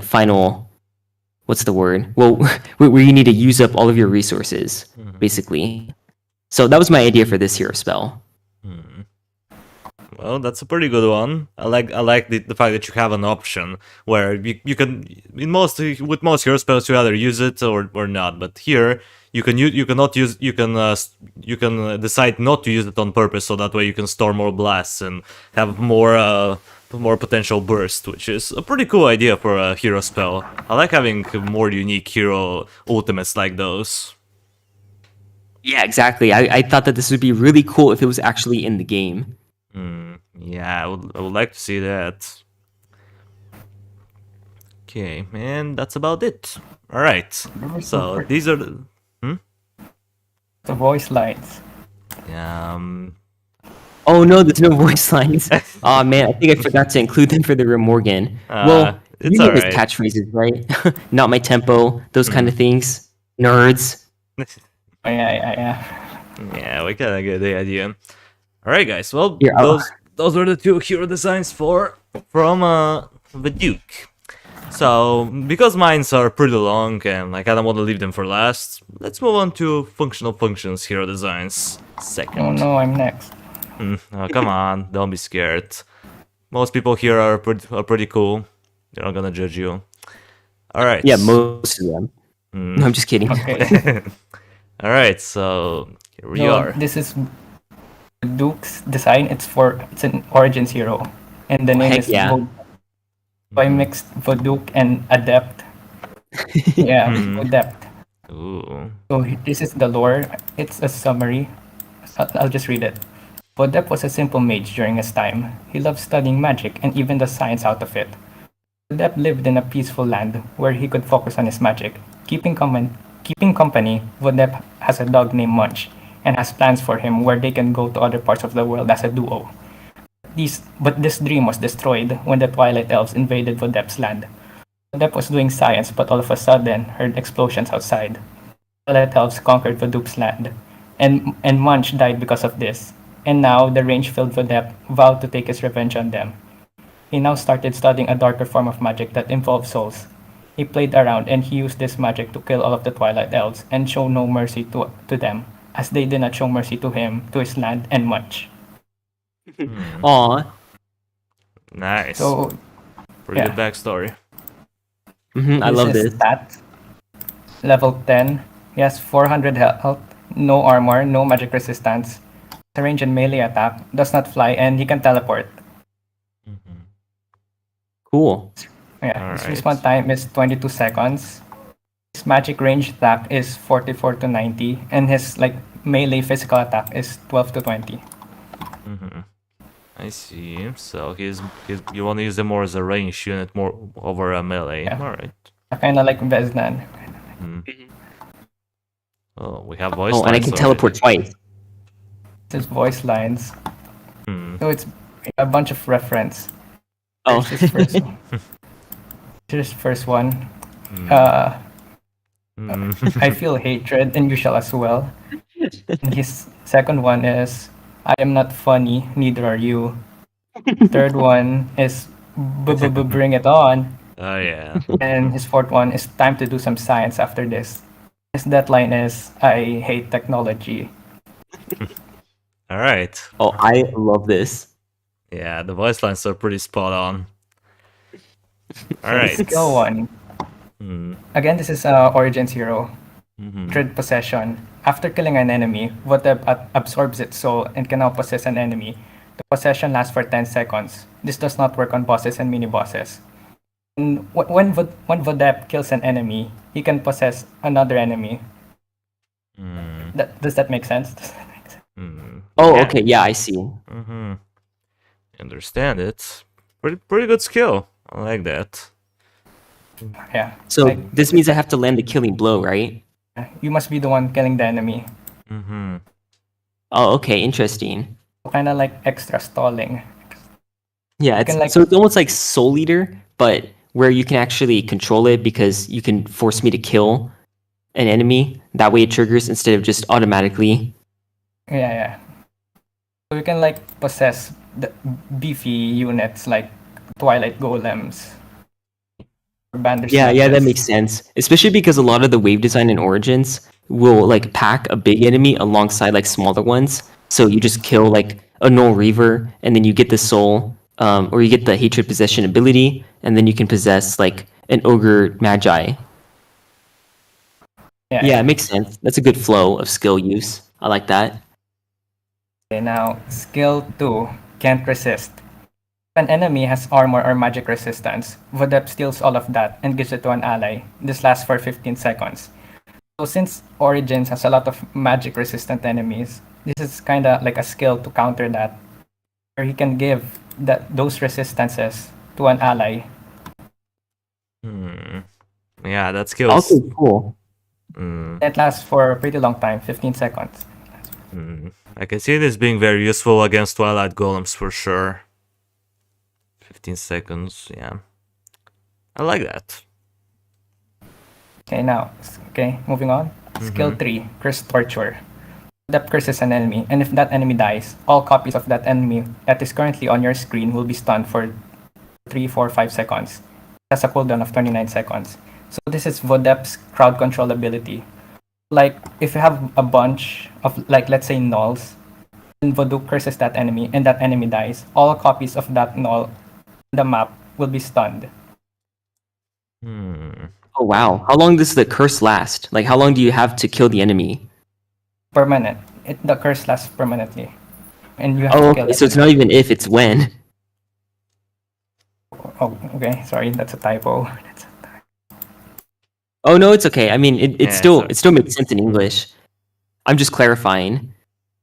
final, what's the word? Well, where you need to use up all of your resources, basically. So that was my idea for this hero spell. Well, that's a pretty good one. I like the fact that you have an option where you can with most hero spells you either use it or not. But here you can decide not to use it on purpose, so that way you can store more blasts and have more potential burst, which is a pretty cool idea for a hero spell. I like having more unique hero ultimates like those. Yeah, exactly. I thought that this would be really cool if it was actually in the game. Yeah, I would like to see that. Okay, and that's about it. All right. So these are the voice lines. Oh no, there's no voice lines. Oh man, I think I forgot to include them for the Real Morgan. Well, it's you know his alright. catchphrases, right? Not my tempo, those kind of things. Nerds. Oh, yeah. Yeah, we kind of get the idea. All right, guys. Well, Here, those were the two hero designs from Voduke. So because mines are pretty long and I kind of want to leave them for last, let's move on to FunctionalFunction's hero designs second. Oh no, I'm next. Oh, come on, don't be scared. Most people here are pretty cool. They're not gonna judge you. All right. Yeah, most of them. No, I'm just kidding. Okay. All right, so here we are. This is Vodukes Design. It's an Origins hero, and the name Heck is yeah. So I mixed Voduke and Adept. Yeah, Adept. Ooh. So this is the lore. It's a summary. I'll just read it. Voduke was a simple mage during his time. He loved studying magic and even the science out of it. Voduke lived in a peaceful land where he could focus on his magic. Keeping company, Voduke has a dog named Munch and has plans for him where they can go to other parts of the world as a duo. But this dream was destroyed when the Twilight Elves invaded Voduke's land. Voduke was doing science, but all of a sudden heard explosions outside. Twilight Elves conquered Voduke's land, and Munch died because of this. And now the rage-filled Voduke vowed to take his revenge on them. He now started studying a darker form of magic that involves souls. He played around and he used this magic to kill all of the Twilight Elves and show no mercy to them, as they did not show mercy to him, to his land, and Munch. Aw. Nice. So, pretty yeah. good backstory. I love this. Stats. Level 10. He has 400 health, no armor, no magic resistance, range and melee attack, does not fly, and he can teleport. Cool. Yeah, his Alright. respawn time is 22 seconds. His magic range attack is 44 to 90, and his melee physical attack is 12 to 20. I see. So you want to use him more as a range unit, more over a melee. Yeah. All right. Kind of like Veznan. Oh, we have voice. Oh, and I can teleport twice. His voice lines. So it's a bunch of reference. Oh. Here's his first one. Here's his first one. I feel hatred, and you shall as well. And his second one is, I am not funny, neither are you. Third one is, bring it on. Oh yeah. And his fourth one is, time to do some science after this. His deadline is, I hate technology. All right. Oh, I love this. Yeah, the voice lines are pretty spot on. All right. Skill one. Again, this is Origins hero. Dread possession. After killing an enemy, Vodeb absorbs its soul and can now possess an enemy. The possession lasts for 10 seconds. This does not work on bosses and mini-bosses. And when Vodeb kills an enemy, he can possess another enemy. Does that make sense? Oh, yeah. Okay, yeah, I see. Understand it. Pretty good skill. I like that. Yeah. So this means I have to land the killing blow, right? You must be the one killing the enemy. Oh, okay, interesting. Kind of like extra stalling. Yeah, so it's almost like Soul Eater, but where you can actually control it because you can force me to kill an enemy. That way it triggers instead of just automatically. Yeah. So you can like possess the beefy units like Twilight Golems. Yeah, that makes sense. Especially because a lot of the wave design in Origins will like pack a big enemy alongside like smaller ones. So you just kill like a Null Reaver, and then you get the soul, or you get the Hatred Possession ability, and then you can possess like an Ogre Magi. Yeah, it makes sense. That's a good flow of skill use. I like that. Okay, now skill 2, Can't Resist. If an enemy has armor or magic resistance, Vodep steals all of that and gives it to an ally. This lasts for 15 seconds. So since Origins has a lot of magic resistant enemies, this is kind of like a skill to counter that, where he can give those resistances to an ally. Yeah, that skill is... Okay, cool. It lasts for a pretty long time, 15 seconds. I can see this being very useful against Twilight Golems for sure. 15 seconds, yeah. I like that. Okay, moving on. Skill 3, Curse Torture. That curses an enemy, and if that enemy dies, all copies of that enemy that is currently on your screen will be stunned for 3, 4, 5 seconds. That's a cooldown of 29 seconds. So this is Vodep's crowd control ability. Like, if you have a bunch of, like, let's say nulls, and Voduke curses that enemy, and that enemy dies, all copies of that null on the map will be stunned. Oh, wow. How long does the curse last? Like, how long do you have to kill the enemy? Permanent. The curse lasts permanently. And you have to kill it. So it's not even if, it's when. Oh, okay. Sorry, that's a typo. Oh no, it's okay. I mean, it still makes sense in English. I'm just clarifying.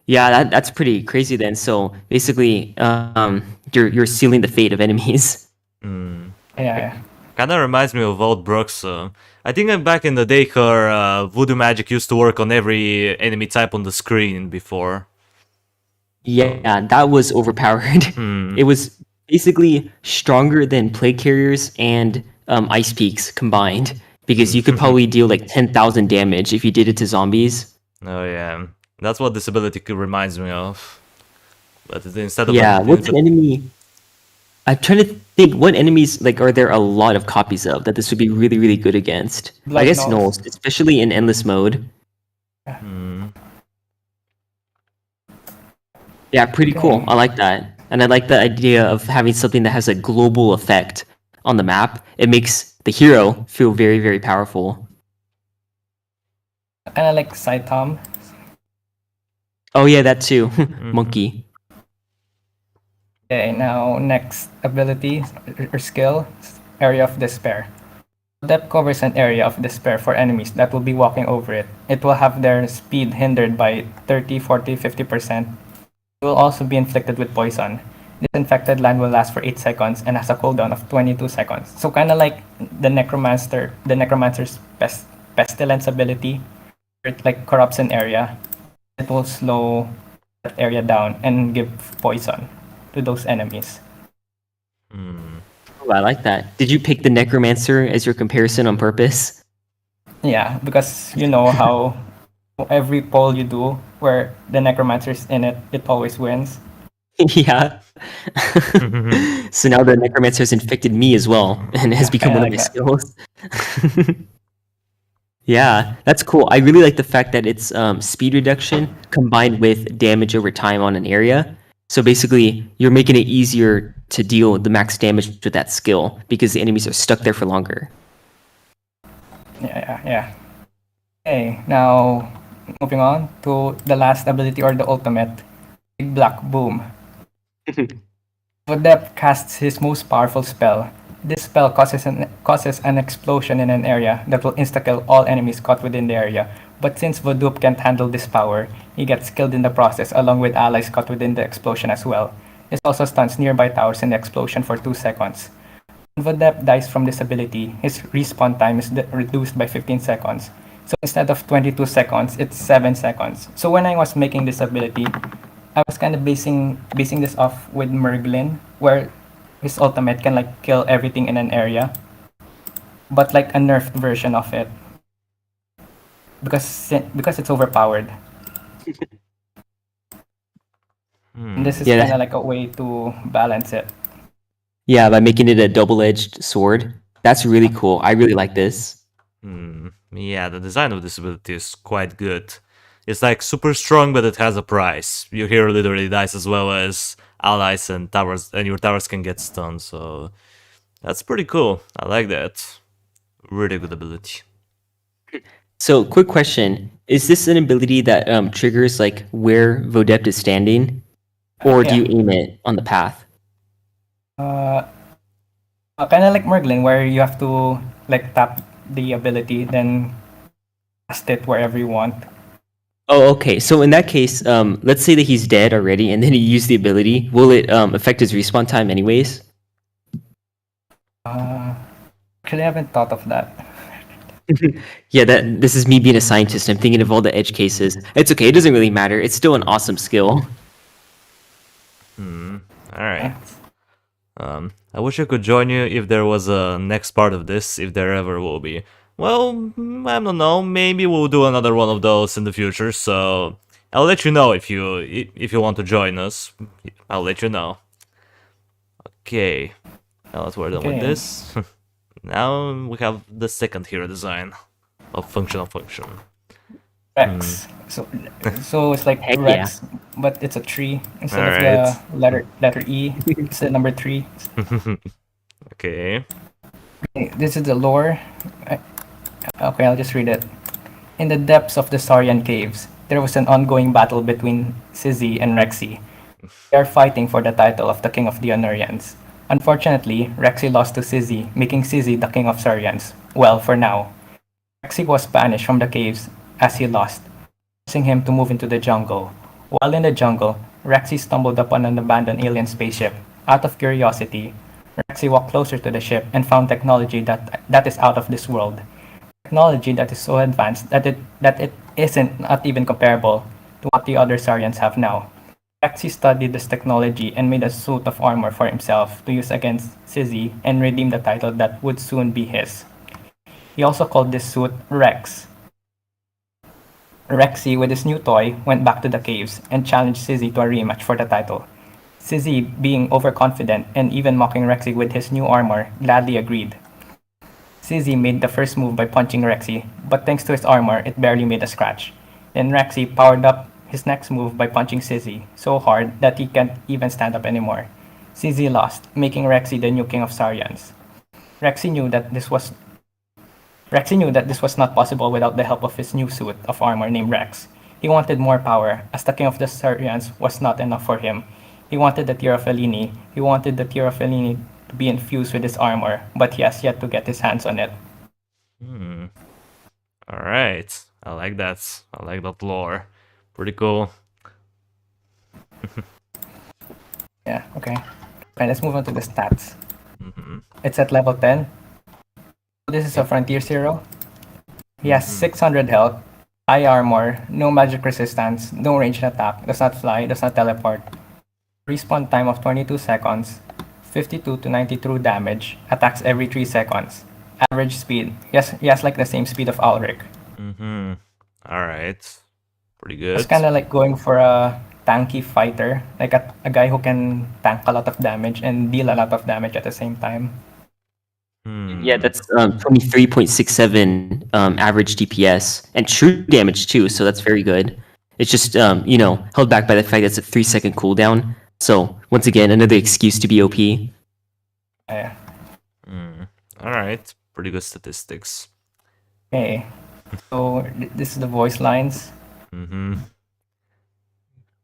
Yeah, that's pretty crazy then. So basically, you're sealing the fate of enemies. Yeah. Kind of reminds me of old Brooks. I think back in the day, her voodoo magic used to work on every enemy type on the screen before. Yeah, that was overpowered. It was basically stronger than Plague Carriers and Ice Peaks combined. Because you could probably deal like 10,000 damage if you did it to zombies. Oh yeah, that's what this ability reminds me of. But instead of what's an enemy? I'm trying to think what enemies like are there a lot of copies of that this would be really really good against. I guess Knolls, especially in endless mode. Yeah, pretty cool. I like that, and I like the idea of having something that has a global effect on the map. It makes the hero feel very, very powerful. Kind of like Saitam. Oh yeah, that too. Monkey. Okay, now next ability or skill, Area of Despair. Depth covers an area of despair for enemies that will be walking over it. It will have their speed hindered by 30, 40, 50%. It will also be inflicted with poison. This infected land will last for 8 seconds and has a cooldown of 22 seconds. So kind of like the Necromancer's Pestilence ability, where it like corrupts an area. It will slow that area down and give poison to those enemies. Oh, I like that. Did you pick the Necromancer as your comparison on purpose? Yeah, because you know how every poll you do where the Necromancer's in it, it always wins. Yeah. So now the Necromancer's infected me as well and has become one of my skills. Yeah, that's cool. I really like the fact that it's speed reduction combined with damage over time on an area. So basically, you're making it easier to deal the max damage with that skill because the enemies are stuck there for longer. Yeah. Okay, now moving on to the last ability or the ultimate, Big Black Boom. Vodep casts his most powerful spell. This spell causes an explosion in an area that will insta-kill all enemies caught within the area. But since Voduke can't handle this power, he gets killed in the process along with allies caught within the explosion as well. This also stuns nearby towers in the explosion for 2 seconds. When Vodep dies from this ability, his respawn time is reduced by 15 seconds. So instead of 22 seconds, it's 7 seconds. So when I was making this ability, I was kind of basing this off with Merglin, where his ultimate can like kill everything in an area, but like a nerfed version of it, because it's overpowered. And this is Yeah, kind of like a way to balance it. Yeah, by making it a double-edged sword. That's really cool. I really like this. Yeah, the design of this ability is quite good. It's like super strong, but it has a price. Your hero literally dies as well as allies and towers, and your towers can get stunned. So that's pretty cool. I like that. Really good ability. So, quick question: is this an ability that triggers like where Vodept is standing, or do Yeah. you aim it on the path? Kind of like Merglin, where you have to like tap the ability, then cast it wherever you want. Oh, okay. So in that case, let's say that he's dead already, and then he used the ability. Will it affect his respawn time anyways? Actually, I haven't thought of that. Yeah, this is me being a scientist. I'm thinking of all the edge cases. It's okay. It doesn't really matter. It's still an awesome skill. All right. I wish I could join you if there was a next part of this, if there ever will be. Well, I don't know. Maybe we'll do another one of those in the future. So I'll let you know if you want to join us. I'll let you know. Okay. Now that we're done with Okay. this, now we have the second hero design of FunctionalFunction. Rex. So it's like Heck Rex, but it's a tree instead of Alright. the letter E. It's the number 3. Okay. Okay, this is the lore. Okay, I'll just read it. In the depths of the Saurian caves, there was an ongoing battle between Sizzy and Rexy. They are fighting for the title of the King of the Onurians. Unfortunately, Rexy lost to Sizzy, making Sizzy the King of Saurians. Well, for now. Rexy was banished from the caves as he lost, forcing him to move into the jungle. While in the jungle, Rexy stumbled upon an abandoned alien spaceship. Out of curiosity, Rexy walked closer to the ship and found technology that is out of this world. Technology that is so advanced that it isn't not even comparable to what the other Saurians have now. Rexy studied this technology and made a suit of armor for himself to use against Sizzy and redeem the title that would soon be his. He also called this suit Rex. Rexy, with his new toy, went back to the caves and challenged Sizzy to a rematch for the title. Sizzy, being overconfident and even mocking Rexy with his new armor, gladly agreed. Sizzy made the first move by punching Rexy, but thanks to his armor, it barely made a scratch. Then Rexy powered up his next move by punching Sizzy so hard that he can't even stand up anymore. Sizzy lost, making Rexy the new king of Saurians. Rexy knew that this was not possible without the help of his new suit of armor named Rex. He wanted more power, as the king of the Saurians was not enough for him. He wanted the Tear of Eleni. He wanted the Tear of Eleni to be infused with his armor, but he has yet to get his hands on it. Alright. I like that. I like that lore. Pretty cool. Yeah, okay. Okay, let's move on to the stats. It's at level 10. This is a Frontier Hero. He has 600 health, high armor, no magic resistance, no ranged attack, does not fly, does not teleport. Respawn time of 22 seconds, 52 to 92 damage, attacks every 3 seconds. Average speed. Yes, he has like the same speed of Ulrich. Alright. Pretty good. It's kind of like going for a tanky fighter, like a guy who can tank a lot of damage and deal a lot of damage at the same time. Yeah, that's 23.67 average DPS and true damage too, so that's very good. It's just held back by the fact that it's a 3-second cooldown. So once again, another excuse to be OP. Yeah. Alright. Pretty good statistics. Okay. So this is the voice lines.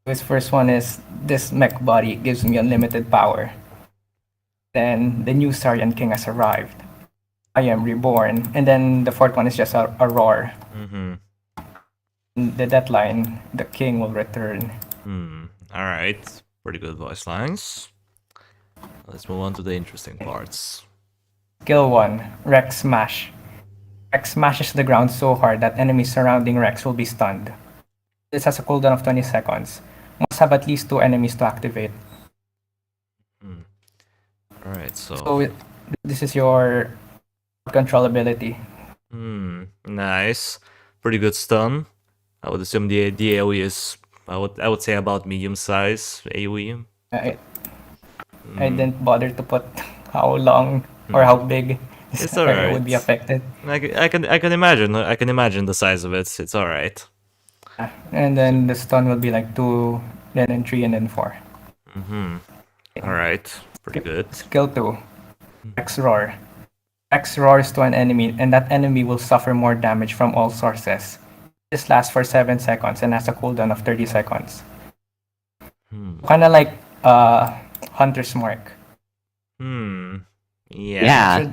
His first one is, "This mech body gives me unlimited power." Then, "The new Sarian King has arrived. I am reborn." And then the fourth one is just a roar. The deadline, "The king will return." Alright. Pretty good voice lines. Let's move on to the interesting parts. Skill 1, Rex Smash. Rex smashes the ground so hard that enemies surrounding Rex will be stunned. This has a cooldown of 20 seconds. Must have at least 2 enemies to activate. Alright, so this is your control ability. Nice. Pretty good stun. I would assume the AoE is, I would say, about medium size AoE. I didn't bother to put how long or how big this area would be affected. I can imagine the size of it. It's alright. And then the stun will be like 2, then 3, and then 4. Alright, pretty good. Skill 2, X Roar. X roars to an enemy, and that enemy will suffer more damage from all sources. This lasts for 7 seconds and has a cooldown of 30 seconds. Kinda like Hunter's Mark. Yeah.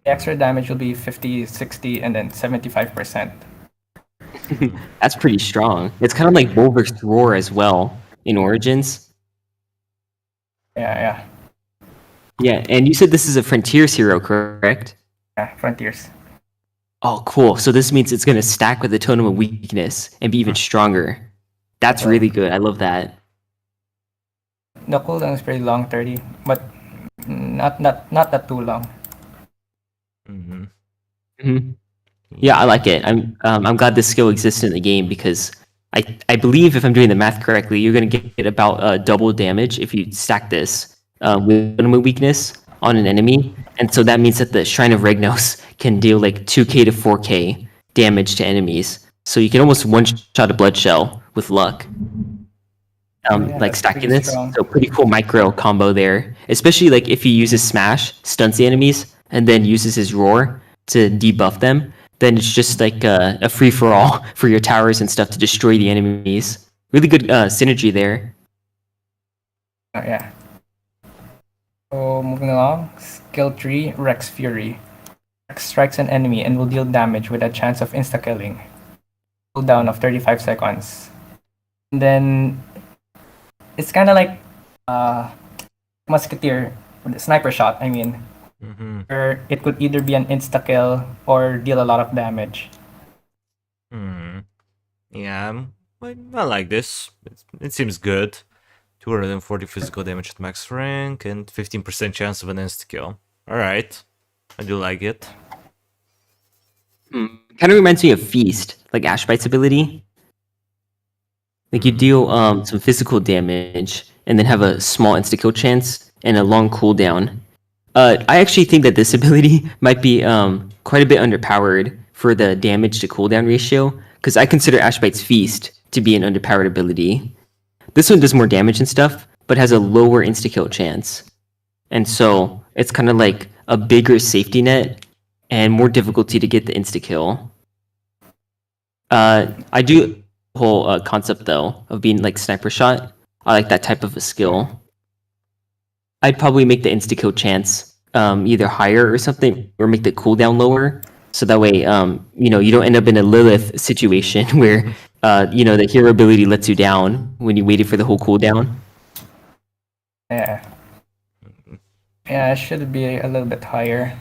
The extra damage will be 50, 60, and then 75%. That's pretty strong. It's kind of like Wolver's Roar as well in Origins. Yeah. Yeah, and you said this is a Frontiers hero, correct? Yeah, Frontiers. Oh, cool. So this means it's going to stack with the Totem of Weakness and be even stronger. That's really good. I love that. The cooldown is pretty long, 30, but not that too long. Yeah, I like it. I'm glad this skill exists in the game because I believe if I'm doing the math correctly, you're going to get about double damage if you stack this with Totem of Weakness on an enemy, and so that means that the Shrine of Regnos can deal like 2k to 4k damage to enemies. So you can almost one-shot a blood shell with luck. Like stacking this, so pretty cool micro combo there. Especially like if he uses Smash, stuns the enemies, and then uses his Roar to debuff them, then it's just like a free-for-all for your towers and stuff to destroy the enemies. Really good synergy there. Yeah. So moving along, skill 3, Rex Fury. Rex strikes an enemy and will deal damage with a chance of insta-killing. Cooldown of 35 seconds. And then it's kind of like Musketeer, the sniper shot, I mean. Where it could either be an insta-kill or deal a lot of damage. Yeah, I like this. It seems good. 240 physical damage at max rank and 15% chance of an insta-kill. Alright, I do like it. Kind of reminds me of Feast, like Ashbite's ability. Like you deal some physical damage and then have a small insta-kill chance and a long cooldown. I actually think that this ability might be quite a bit underpowered for the damage to cooldown ratio, because I consider Ashbite's Feast to be an underpowered ability. This one does more damage and stuff, but has a lower insta-kill chance. And so it's kind of like a bigger safety net and more difficulty to get the insta-kill. I do the whole concept, though, of being like sniper shot. I like that type of a skill. I'd probably make the insta-kill chance either higher or something, or make the cooldown lower. So that way, you don't end up in a Lilith situation where, the hero ability lets you down when you waited for the whole cooldown. Yeah. Yeah, it should be a little bit higher.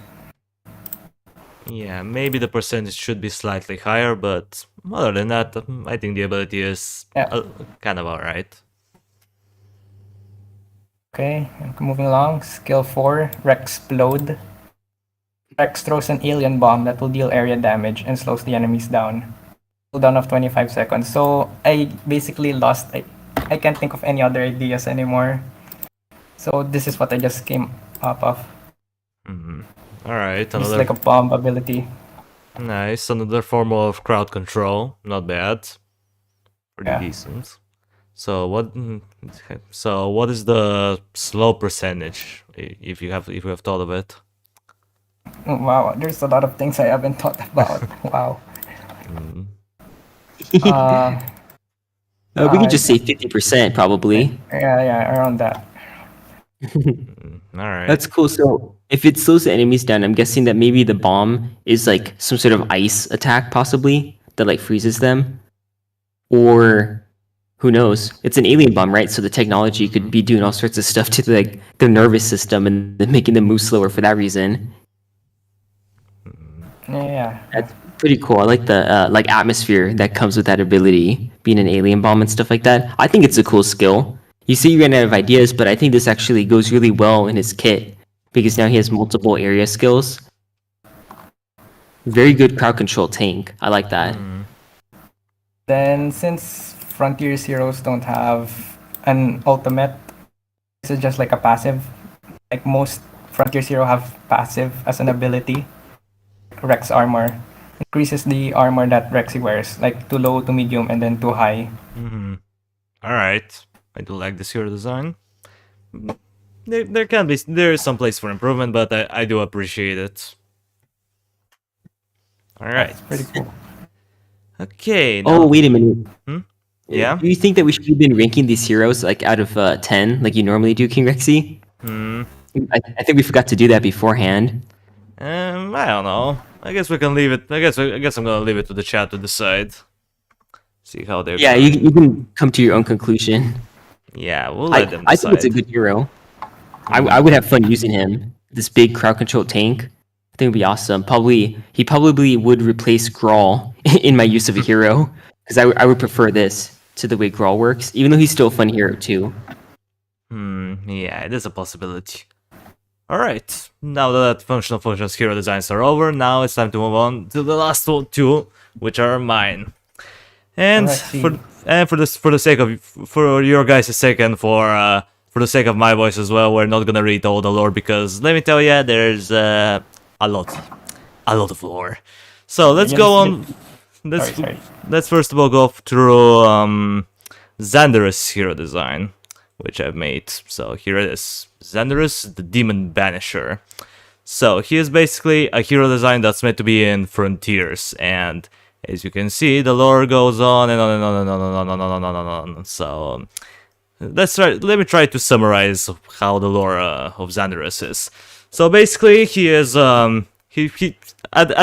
Yeah, maybe the percentage should be slightly higher, but other than that, I think the ability is kind of alright. Okay, moving along. Skill 4, Rexplode. Rex throws an alien bomb that will deal area damage and slows the enemies down. Cooldown of 25 seconds. So I basically lost. I can't think of any other ideas anymore. So this is what I just came up of. Alright, It's like a bomb ability. Nice, another form of crowd control. Not bad. Pretty decent. So what is the slow percentage if you have thought of it? Wow, there's a lot of things I haven't thought about. Wow. Mm. Uh, We could I, just say 50% probably. yeah, around that. All right. That's cool. So if it slows the enemies down, I'm guessing that maybe the bomb is like some sort of ice attack, possibly that like freezes them, or who knows? It's an alien bomb, right? So the technology could be doing all sorts of stuff to like their nervous system and then making them move slower for that reason. Yeah. That's pretty cool. I like the like atmosphere that comes with that ability, being an alien bomb and stuff like that. I think it's a cool skill. You say you ran out of ideas, but I think this actually goes really well in his kit because now he has multiple area skills. Very good crowd control tank. I like that. Then, since Frontier's heroes don't have an ultimate, this is just like a passive. Like most Frontier's hero have passive as an ability. Rex armor increases the armor that Rexy wears, like to low, to medium, and then to high. All right. I do like this hero design. There is some place for improvement, but I do appreciate it. All right. It's pretty cool. Okay. Oh, now- wait a minute. Yeah. Do you think that we should have been ranking these heroes like out of 10, like you normally do, King Rexy? I think we forgot to do that beforehand. I don't know. I guess we can leave it. I guess I'm gonna leave it to the chat to decide. See how they're. Yeah, you can come to your own conclusion. Yeah, we'll let them decide. I think it's a good hero. I would have fun using him. This big crowd control tank. I think it would be awesome. He probably would replace Grawl in my use of a hero because I would prefer this to the way Grawl works, even though he's still a fun hero too. Yeah, it is a possibility. Alright, now that Functional Function's hero designs are over, now it's time to move on to the last two, which are mine. And Alright, for the sake of your guys' sake and for the sake of my voice as well, we're not gonna read all the lore because let me tell you, there's a lot of lore. So let's go on. Let's first of all go through Xanderus' hero design, which I've made. So here it is. Xanderus, the Demon Banisher. So he is basically a hero design that's meant to be in Frontiers, and as you can see, the lore goes on and on and on and on and on and on and on and on. So let me try to summarize how the lore of Xanderus is. So basically, he is at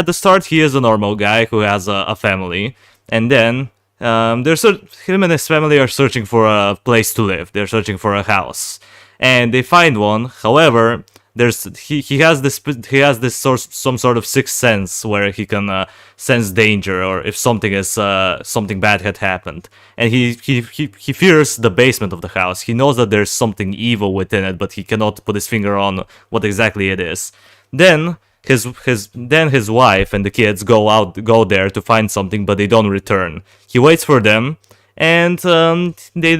the start he is a normal guy who has a family, and then him and his family are searching for a place to live. They're searching for a house, and they find one. However, he has some sort of sixth sense where he can sense danger or if something bad had happened, and he fears the basement of the house. He knows that there's something evil within it, but he cannot put his finger on what exactly it is. Then his wife and the kids go there to find something, but they don't return. He waits for them, and they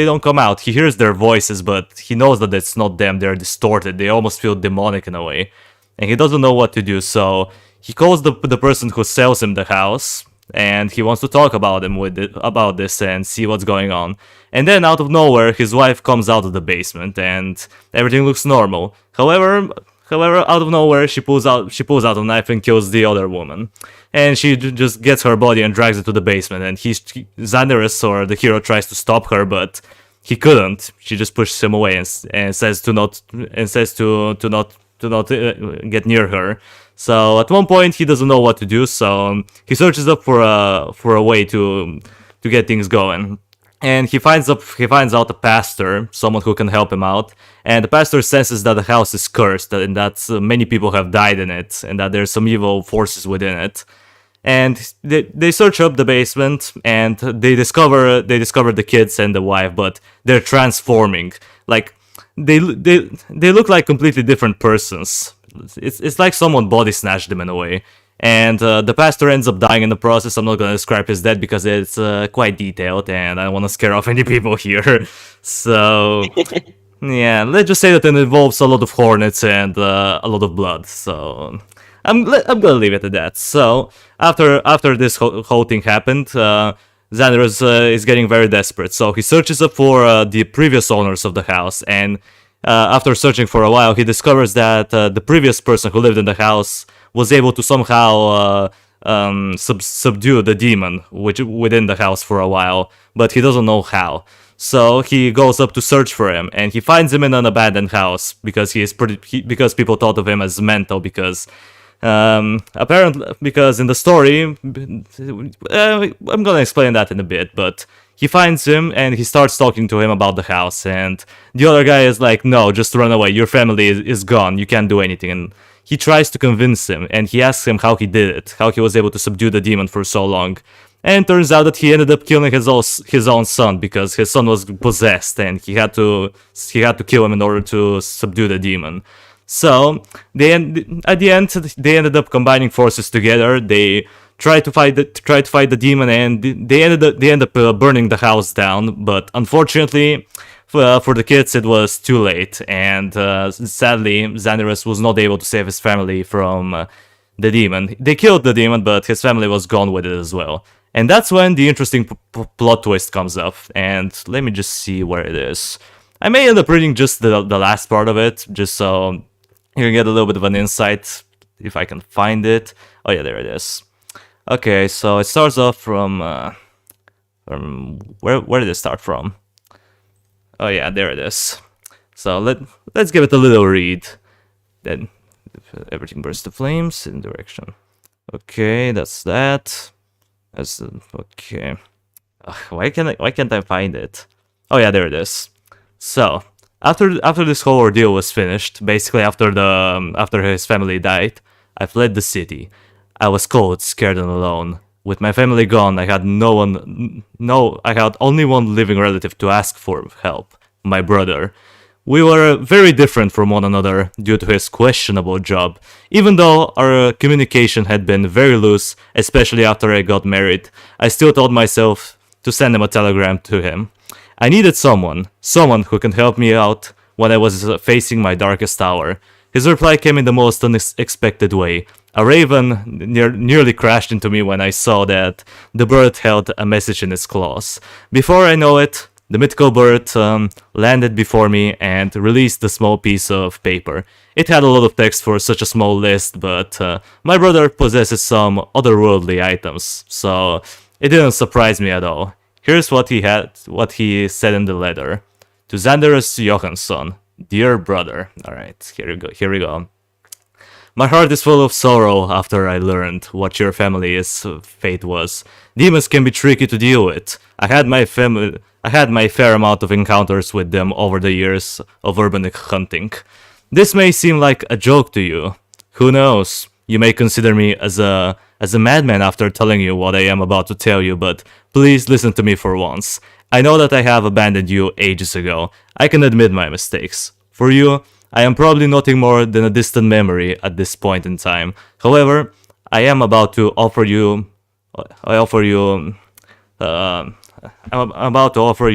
don't come out. He hears their voices, but he knows that it's not them. They're distorted. They almost feel demonic in a way, and he doesn't know what to do. So he calls the person who sells him the house, and he wants to talk about this and see what's going on. And then out of nowhere, his wife comes out of the basement, and everything looks normal. However, out of nowhere, she pulls out a knife and kills the other woman. And she just gets her body and drags it to the basement. And Xanderus, or the hero, tries to stop her, but he couldn't. She just pushes him away and says to not get near her. So at one point, he doesn't know what to do. So he searches up for a way to get things going. And he finds out a pastor, someone who can help him out. And the pastor senses that the house is cursed, and that many people have died in it, and that there's some evil forces within it. And they search up the basement, and they discover the kids and the wife, but they're transforming. Like they look like completely different persons. It's like someone body snatched them in a way. And the pastor ends up dying in the process. I'm not going to describe his death because it's quite detailed, and I don't want to scare off any people here. So, yeah, let's just say that it involves a lot of hornets and a lot of blood. So, I'm going to leave it at that. So, after this whole thing happened, Xanderus is getting very desperate. So, he searches up for the previous owners of the house, and after searching for a while, he discovers that the previous person who lived in the house was able to somehow subdue the demon which within the house for a while, but he doesn't know how. So he goes up to search for him, and he finds him in an abandoned house because because people thought of him as mental. Because apparently, because in the story, I'm gonna explain that in a bit, but. He finds him and he starts talking to him about the house, and the other guy is like, no, just run away, your family is gone, you can't do anything. And he tries to convince him, and he asks him how he did it, how he was able to subdue the demon for so long. And it turns out that he ended up killing his own son, because his son was possessed and he had to kill him in order to subdue the demon. So at the end they ended up combining forces together. They tried to fight the demon, and they end up burning the house down. But unfortunately, for the kids, it was too late, and sadly, Xanderus was not able to save his family from the demon. They killed the demon, but his family was gone with it as well. And that's when the interesting plot twist comes up. And let me just see where it is. I may end up reading just the last part of it, just so you can get a little bit of an insight, if I can find it. Oh yeah, there it is. Okay, so it starts off from where did it start from? Oh yeah, there it is. So let's give it a little read. Then everything bursts to flames in direction. Okay, that's that. Okay. Ugh, why can't I find it? Oh yeah, there it is. So after this whole ordeal was finished, basically after his family died, I fled the city. I was cold, scared, and alone. With my family gone, I had I had only one living relative to ask for help, my brother. We were very different from one another due to his questionable job. Even though our communication had been very loose, especially after I got married, I still told myself to send him a telegram to him. I needed someone who can help me out when I was facing my darkest hour. His reply came in the most unexpected way. A raven nearly crashed into me when I saw that the bird held a message in its claws. Before I know it, the mythical bird landed before me and released a small piece of paper. It had a lot of text for such a small list, but my brother possesses some otherworldly items, so it didn't surprise me at all. Here's what he said in the letter. To Xanderus Johansson, dear brother. Alright, here we go. My heart is full of sorrow after I learned what your family's fate was. Demons can be tricky to deal with. I had my fair amount of encounters with them over the years of urban hunting. This may seem like a joke to you. Who knows? You may consider me as a madman after telling you what I am about to tell you, but please listen to me for once. I know that I have abandoned you ages ago. I can admit my mistakes. For you, I am probably nothing more than a distant memory at this point in time. However, I'm about to offer you what I am about to offer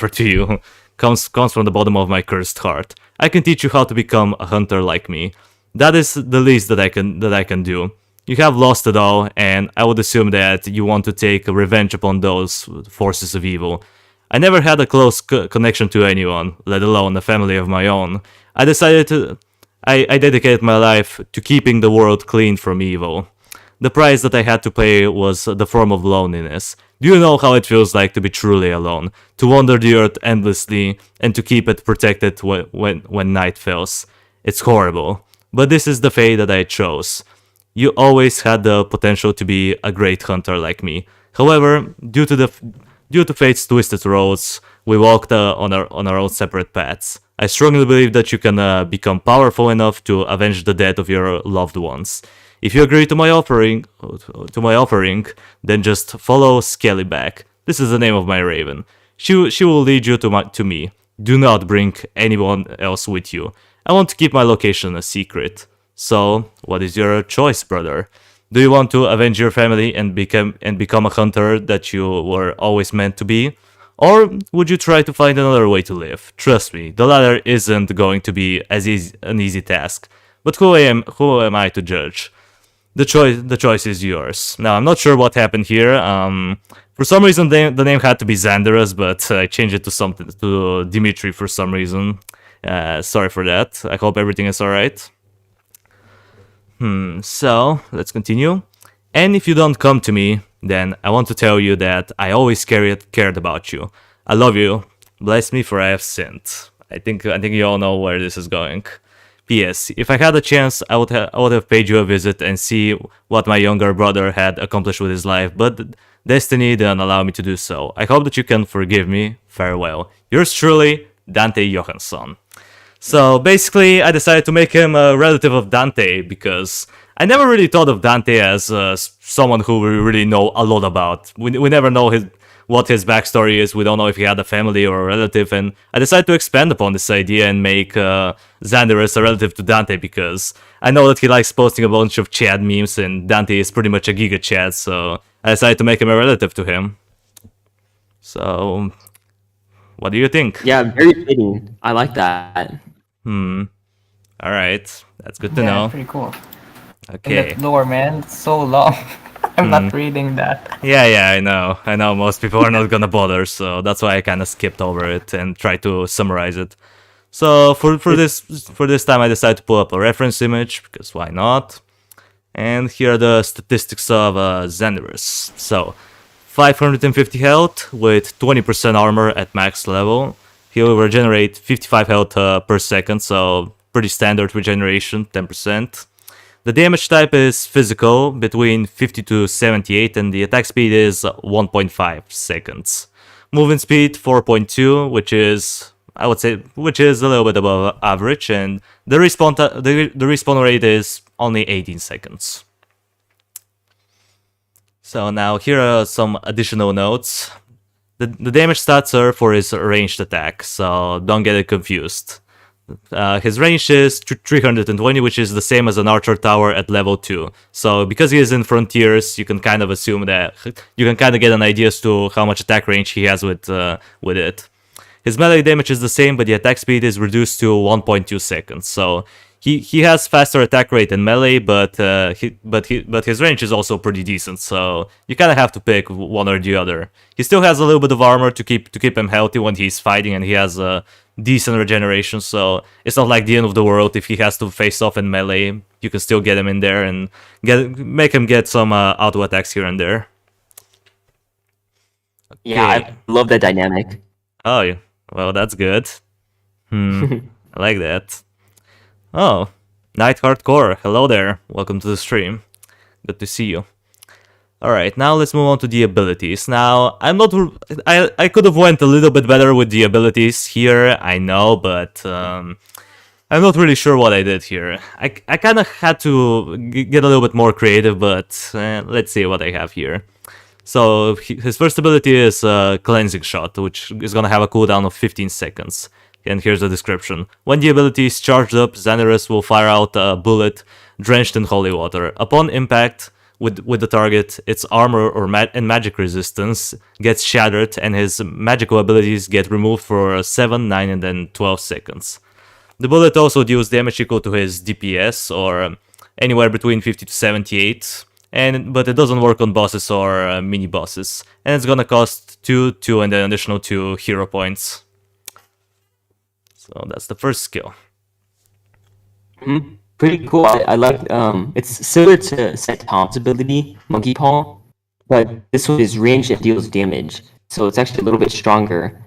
to you comes from the bottom of my cursed heart. I can teach you how to become a hunter like me. That is the least that I can do. You have lost it all, and I would assume that you want to take revenge upon those forces of evil. I never had a close connection to anyone, let alone a family of my own. I dedicated my life to keeping the world clean from evil. The price that I had to pay was the form of loneliness. Do you know how it feels like to be truly alone? To wander the earth endlessly and to keep it protected when night falls? It's horrible. But this is the fate that I chose. You always had the potential to be a great hunter like me. However, due to fate's twisted roads, we walked on our own separate paths. I strongly believe that you can become powerful enough to avenge the death of your loved ones. If you agree to my offering, then just follow Skellyback. This is the name of my raven. She will lead you to me. Do not bring anyone else with you. I want to keep my location a secret. So, what is your choice, brother? Do you want to avenge your family and become a hunter that you were always meant to be? Or would you try to find another way to live? Trust me, the latter isn't going to be an easy task. But who am I to judge? The choice is yours. Now, I'm not sure what happened here. For some reason, the name had to be Xanderus, but I changed it to Dimitri for some reason. Sorry for that. I hope everything is alright. So, let's continue. And if you don't come to me, then I want to tell you that I always cared about you. I love you. Bless me, for I have sinned. I think you all know where this is going. P.S. If I had a chance, I would have paid you a visit and see what my younger brother had accomplished with his life, but destiny didn't allow me to do so. I hope that you can forgive me. Farewell. Yours truly, Dante Johansson. So basically, I decided to make him a relative of Dante because I never really thought of Dante as someone who we really know a lot about. We never know what his backstory is. We don't know if he had a family or a relative, and I decided to expand upon this idea and make Xanderus a relative to Dante because I know that he likes posting a bunch of Chad memes, and Dante is pretty much a Giga Chad, so I decided to make him a relative to him. So, what do you think? Yeah, very fitting. I like that. Alright, that's good to know. Pretty cool. Okay. And that lore, man, it's so long. I'm not reading that. Yeah, I know most people are not gonna bother, so that's why I kind of skipped over it and tried to summarize it. So for this time I decided to pull up a reference image, because why not? And here are the statistics of Xanderus. So, 550 health with 20% armor at max level. He will regenerate 55 health per second, so pretty standard regeneration, 10%. The damage type is physical, between 50 to 78, and the attack speed is 1.5 seconds. Movement speed 4.2, which is a little bit above average, and the respawn rate is only 18 seconds. So now here are some additional notes. The damage stats are for his ranged attack, so don't get it confused. His range is 320, which is the same as an archer tower at level 2. So because he is in Frontiers, you can kind of assume that you can kind of get an idea as to how much attack range he has with it. His melee damage is the same, but the attack speed is reduced to 1.2 seconds. So he has faster attack rate than melee, but his range is also pretty decent. So you kind of have to pick one or the other. He still has a little bit of armor to keep him healthy when he's fighting, and he has a decent regeneration. So it's not like the end of the world if he has to face off in melee. You can still get him in there and make him get some auto attacks here and there. Okay. Yeah, I love that dynamic. Oh, yeah. Well, that's good. I like that. Oh, Night Hardcore, hello there. Welcome to the stream. Good to see you. Alright, now let's move on to the abilities. Now, I could have went a little bit better with the abilities here, I know, but I'm not really sure what I did here. I kind of had to get a little bit more creative, but let's see what I have here. So, his first ability is Cleansing Shot, which is gonna have a cooldown of 15 seconds. And here's the description. When the ability is charged up, Xanderus will fire out a bullet drenched in holy water. Upon impact with the target, its armor and magic resistance gets shattered, and his magical abilities get removed for 7, 9, and then 12 seconds. The bullet also deals damage equal to his DPS, or anywhere between 50 to 78, but it doesn't work on bosses or mini-bosses. And it's gonna cost 2, and then additional 2 hero points. So that's the first skill. Pretty cool. I like. It's similar to Tom's ability, Monkey Paw, but this one is ranged and deals damage, so it's actually a little bit stronger.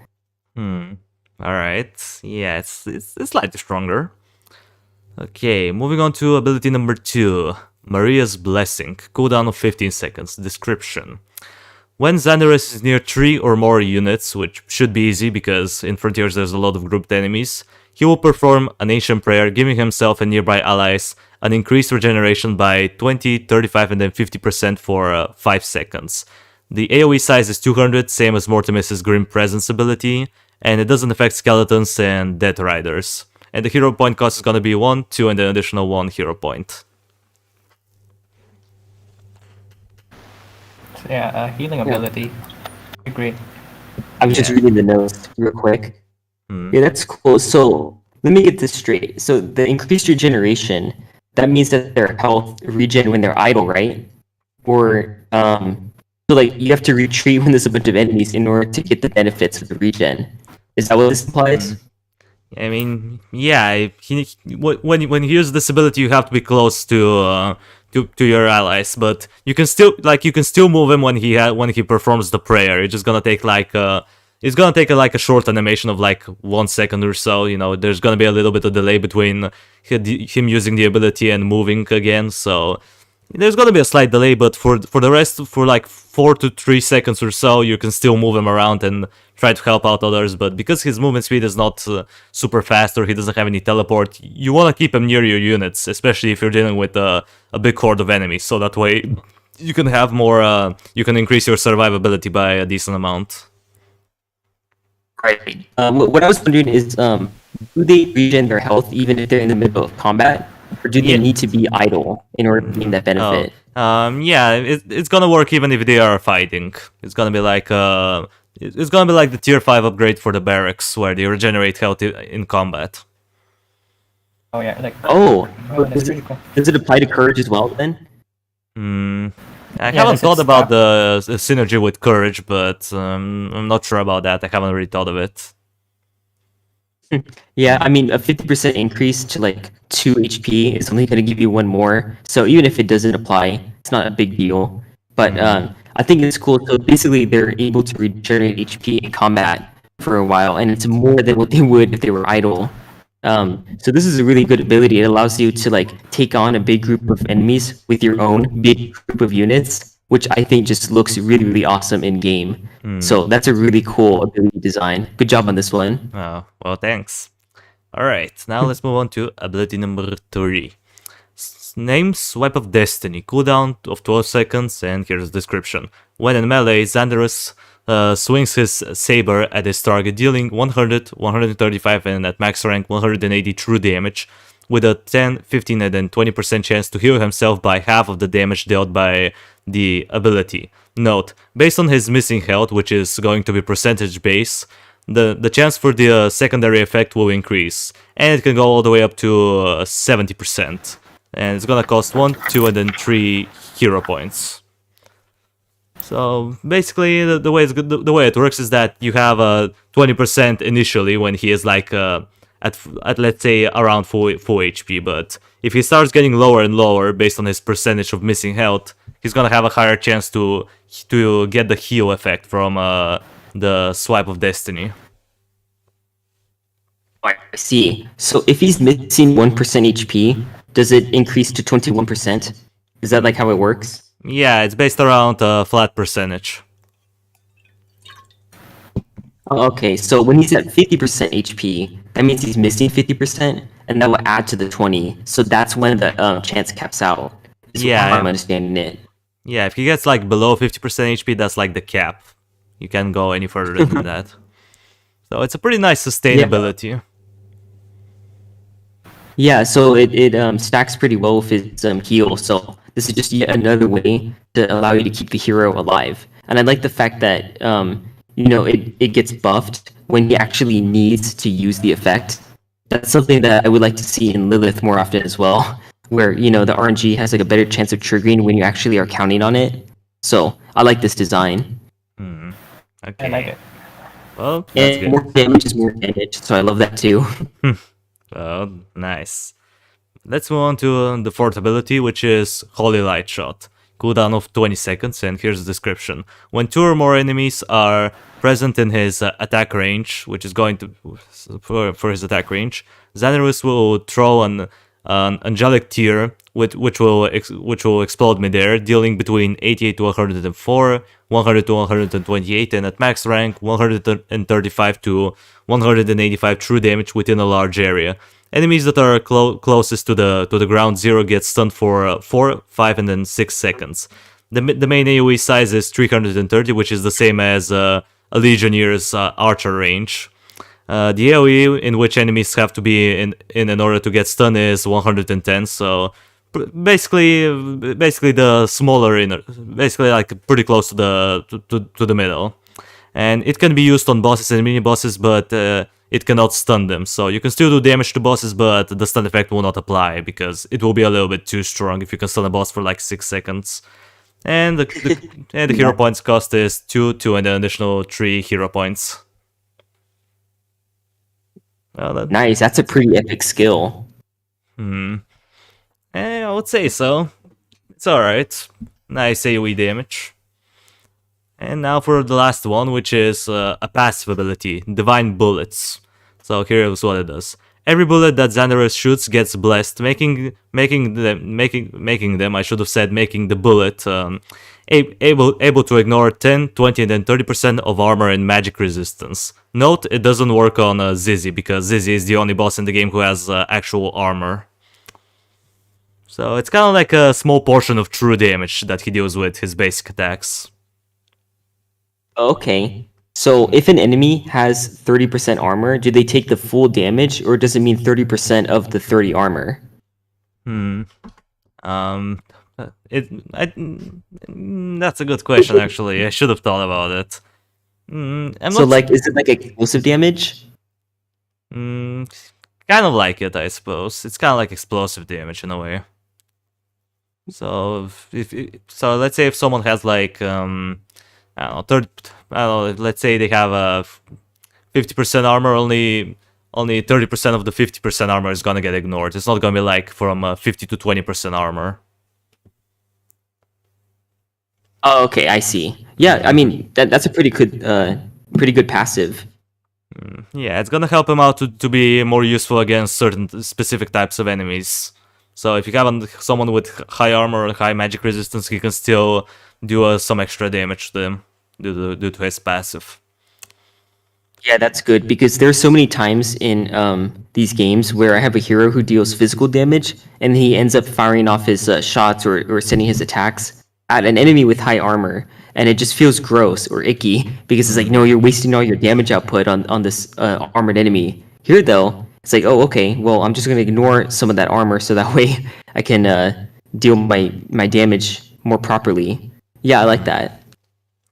All right. Yeah, it's slightly stronger. Okay, moving on to ability number 2, Maria's Blessing. Cooldown of 15 seconds. Description. When Xanderus is near 3 or more units, which should be easy because in Frontiers there's a lot of grouped enemies, he will perform an ancient prayer, giving himself and nearby allies an increased regeneration by 20, 35, and then 50% for 5 seconds. The AoE size is 200, same as Mortimus's Grim Presence ability, and it doesn't affect skeletons and dead riders. And the hero point cost is gonna be 1, 2, and an additional 1 hero point. Yeah, healing ability. Great. I was just reading the notes real quick. Yeah, that's cool. So let me get this straight. So the increased regeneration, that means that their health regen when they're idle, right? Or So like you have to retreat when there's a bunch of enemies in order to get the benefits of the regen. Is that what this implies? I mean, yeah. When he uses this ability, you have to be close to your allies, but you can still move him when he performs the prayer. It's just gonna take like a short animation of like 1 second or so. You know, there's gonna be a little bit of delay between him using the ability and moving again. So there's gonna be a slight delay, but for the rest, for like 4 to 3 seconds or so, you can still move him around and try to help out others. But because his movement speed is not super fast, or he doesn't have any teleport, you want to keep him near your units, especially if you're dealing with a big horde of enemies. So that way, you can have more. You can increase your survivability by a decent amount. Right. What I was wondering is, do they regen their health even if they're in the middle of combat, or do they need to be idle in order to gain that benefit? Yeah, it's gonna work even if they are fighting. It's gonna be like the tier 5 upgrade for the barracks, where they regenerate health in combat. Oh yeah, like Does it apply to courage as well then? I haven't thought about the synergy with courage, but I'm not sure about that. I haven't really thought of it. Yeah, I mean, a 50% increase to like 2 HP is only going to give you 1 more. So even if it doesn't apply, it's not a big deal. But I think it's cool. So basically, they're able to regenerate HP in combat for a while, and it's more than what they would if they were idle. So this is a really good ability. It allows you to like take on a big group of enemies with your own big group of units, which I think just looks really, really awesome in game. So that's a really cool ability design. Good job on this one. Oh, well, thanks. Alright, now let's move on to ability number 3. Name Swipe of Destiny, cooldown of 12 seconds, and here's the description. When in melee, Xanderus swings his saber at his target, dealing 100, 135, and at max rank 180 true damage, with a 10, 15, and then 20% chance to heal himself by half of the damage dealt by the ability. Note, based on his missing health, which is going to be percentage based, the chance for the secondary effect will increase, and it can go all the way up to 70%. And it's gonna cost 1, 2, and then 3 hero points. So basically, the way it works is that you have a 20% initially when he is like at let's say around full HP. But if he starts getting lower and lower based on his percentage of missing health, he's gonna have a higher chance to get the heal effect from the Swipe of Destiny. I see. So if he's missing 1% HP, does it increase to 21%? Is that like how it works? Yeah, it's based around a flat percentage. Okay, so when he's at 50% HP, that means he's missing 50%, and that will add to the 20. So that's when the chance caps out. Yeah, I'm understanding it. Yeah, if he gets like below 50% HP, that's like the cap. You can't go any further than that. So it's a pretty nice sustainability. Yeah, so it stacks pretty well with his heal. So this is just yet another way to allow you to keep the hero alive. And I like the fact that it gets buffed when he actually needs to use the effect. That's something that I would like to see in Lilith more often as well, where the RNG has like a better chance of triggering when you actually are counting on it. So I like this design. Okay. I like it. Well, that's And good. more damage is more damage, so I love that too. Oh, nice. Let's move on to the fourth ability, which is Holy Light Shot. Cooldown of 20 seconds, and here's the description. When 2 or more enemies are present in his attack range, which is going to for his attack range, Xanderus will throw an angelic tear, which will explode midair, dealing between 88 to 104, 100 to 128, and at max rank 135 to 185 true damage within a large area. Enemies that are closest to the ground zero get stunned for 4, 5, and then 6 seconds. The main AoE size is 330, which is the same as a Legionnaires' archer range. The AoE in which enemies have to be in order to get stunned is 110. So basically the smaller basically like pretty close to the middle. And it can be used on bosses and mini bosses, but it cannot stun them. So you can still do damage to bosses, but the stun effect will not apply because it will be a little bit too strong if you can stun a boss for like 6 seconds. And the hero points cost is 2, and an additional 3 hero points. Well, nice. That's a pretty epic skill. I would say so. It's alright. Nice AoE damage. And now for the last one, which is a passive ability, Divine Bullets. So here's what it does. Every bullet that Xanderus shoots gets blessed, making them, I should have said, making the bullet able to ignore 10, 20, and then 30% of armor and magic resistance. Note, it doesn't work on Zizzy, because Zizzy is the only boss in the game who has actual armor. So it's kind of like a small portion of true damage that he deals with his basic attacks. Okay. So if an enemy has 30% armor, do they take the full damage, or does it mean 30% of the 30 armor? That's a good question, actually. I should have thought about it. Is it like explosive damage? Kind of like it, I suppose. It's kind of like explosive damage in a way. So so let's say if someone has like let's say they have a 50% armor, only 30% of the 50% armor is gonna get ignored. It's not gonna be like from 50 to 20% armor. Oh, okay, I see. Yeah, I mean that's a pretty good passive. Yeah, it's gonna help him out to be more useful against certain specific types of enemies. So if you have someone with high armor and high magic resistance, he can still do some extra damage to them due to his passive. Yeah, that's good, because there's so many times in these games where I have a hero who deals physical damage, and he ends up firing off his shots or sending his attacks at an enemy with high armor, and it just feels gross or icky, because it's like, no, you're wasting all your damage output on this armored enemy. Here, though, it's like, oh, okay, well, I'm just going to ignore some of that armor so that way I can deal my damage more properly. Yeah, I like that.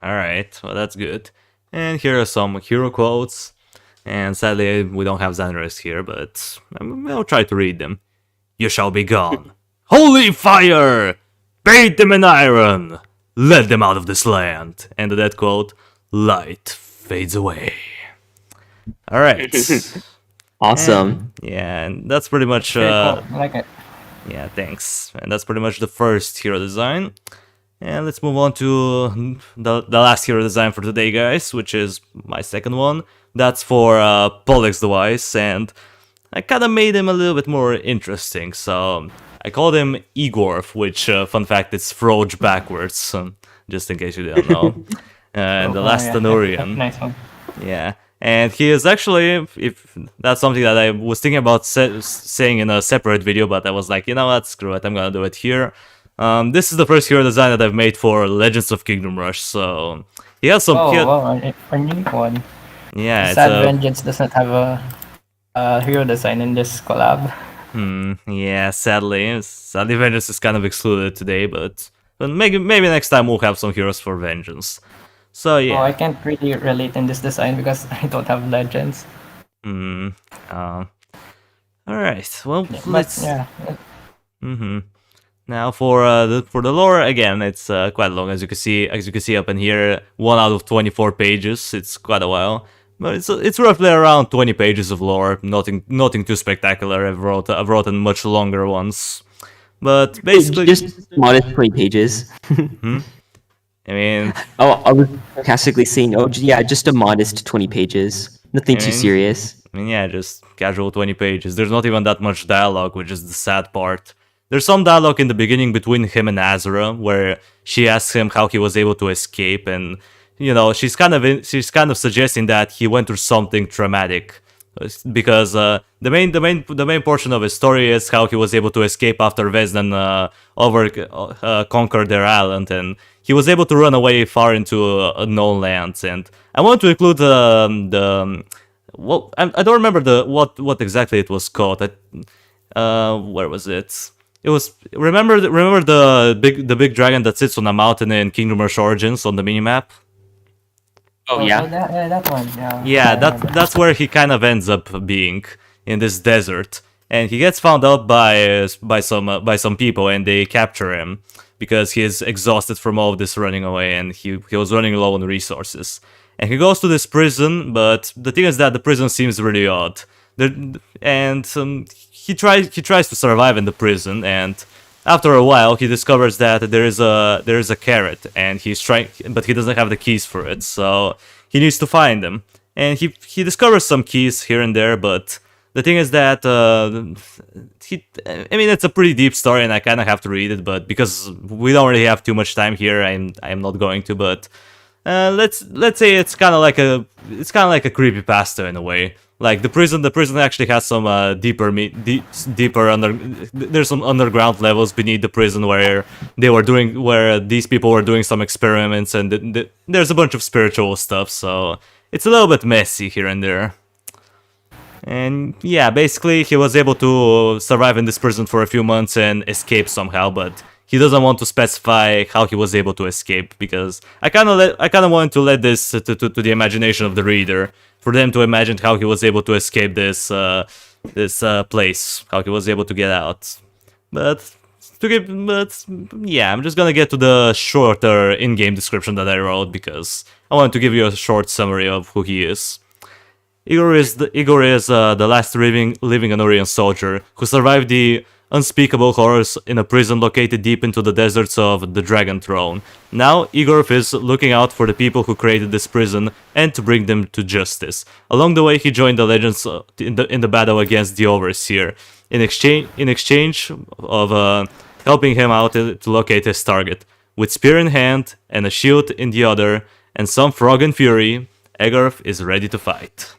Alright, well, that's good. And here are some hero quotes. And sadly, we don't have Xanderus here, but I'll try to read them. You shall be gone. Holy fire! Bathe them in iron! Let them out of this land. And the dead quote, light fades away. Alright. Awesome. And that's pretty much... Very cool. I like it. Yeah, thanks. And that's pretty much the first hero design. And let's move on to the last hero design for today, guys, which is my second one. That's for Vodukes Design, and I kind of made him a little bit more interesting. So I called him Igorf, which, fun fact, it's Froge backwards, just in case you didn't know. And the last Anurian. Nice one. Yeah. And he is actually, if that's something that I was thinking about saying in a separate video, but I was like, you know what, screw it, I'm gonna do it here. This is the first hero design that I've made for Legends of Kingdom Rush, so he has some... a unique one. Yeah, Sad Vengeance doesn't have a hero design in this collab. Yeah, sadly Vengeance is kind of excluded today, but maybe next time we'll have some heroes for Vengeance. So yeah. Oh, I can't really relate in this design because I don't have Legends. Alright, well, let's... Yeah. Now for the lore, again, it's quite long, as you can see up in here. 1 out of 24 pages. It's quite a while, but it's roughly around 20 pages of lore. Nothing too spectacular. I've written much longer ones, but basically just modest 20 pages. I mean, I was sarcastically saying, oh yeah, just a modest 20 pages. Nothing too serious. I mean, yeah, just casual 20 pages. There's not even that much dialogue, which is the sad part. There's some dialogue in the beginning between him and Azura, where she asks him how he was able to escape, and you know, she's kind of suggesting that he went through something traumatic, because the main portion of his story is how he was able to escape after Vezdan conquered their island, and he was able to run away far into unknown lands. And I want to include well, I don't remember what exactly it was called. Where was it? It was remember the big dragon that sits on a mountain in Kingdom Rush Origins on the minimap? Oh yeah. That one. Yeah, that's where he kind of ends up being, in this desert, and he gets found out by some people, and they capture him. because he is exhausted from all of this running away, and he was running low on resources. And he goes to this prison, but the thing is that the prison seems really odd. He tries to survive in the prison, and after a while he discovers that there is a carrot, and but he doesn't have the keys for it, so he needs to find them. And he discovers some keys here and there, but the thing is that it's a pretty deep story, and I kind of have to read it, but because we don't really have too much time here, I'm not going to. But let's say it's kind of like a creepypasta in a way. Like the prison actually has some deeper there's some underground levels beneath the prison where these people were doing some experiments, and there's a bunch of spiritual stuff, so it's a little bit messy here and there. And yeah, basically he was able to survive in this prison for a few months and escape somehow, but he doesn't want to specify how he was able to escape, because I kind of wanted to let this to the imagination of the reader, for them to imagine how he was able to escape this place, how he was able to get out. But yeah, I'm just gonna get to the shorter in-game description that I wrote, because I wanted to give you a short summary of who he is. Igor is the last living Anurian soldier who survived the unspeakable horrors in a prison located deep into the deserts of the Dragon Throne. Now, Igor is looking out for the people who created this prison and to bring them to justice. Along the way, he joined the Legends in the battle against the Overseer, in exchange of helping him out to locate his target. With spear in hand and a shield in the other, and some frog and fury, Igor is ready to fight.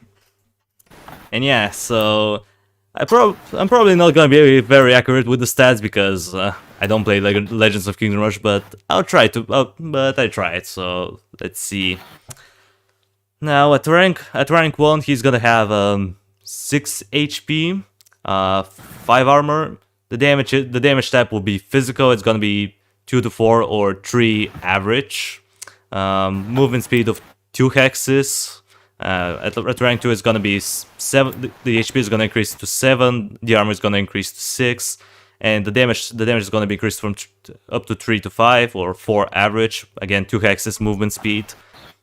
And yeah, so I'm probably not gonna be very accurate with the stats, because I don't play Legends of Kingdom Rush, but I'll try to. But I tried, so let's see. Now at rank 1, he's gonna have 6 HP, 5 armor. The damage type will be physical. It's gonna be 2 to 4 or 3 average. Movement speed of 2 hexes. At rank 2 it's gonna be 7. The HP is gonna increase to 7. The armor is gonna increase to 6, and the damage is gonna be increased from up to 3 to 5 or 4 average. Again, 2 hexes movement speed.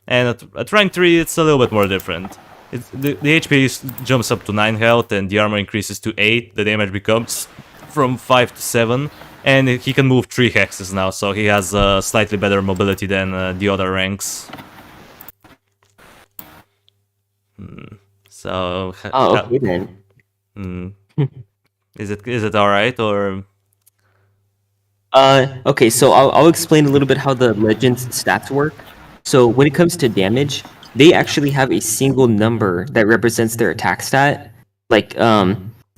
And at rank 3 it's a little bit more different. The HP jumps up to 9 health, and the armor increases to 8. The damage becomes from 5 to 7, and he can move 3 hexes now, so he has slightly better mobility than the other ranks. So. Okay then. Is it all right, or? Okay, so I'll explain a little bit how the Legends stats work. So when it comes to damage, they actually have a single number that represents their attack stat. Like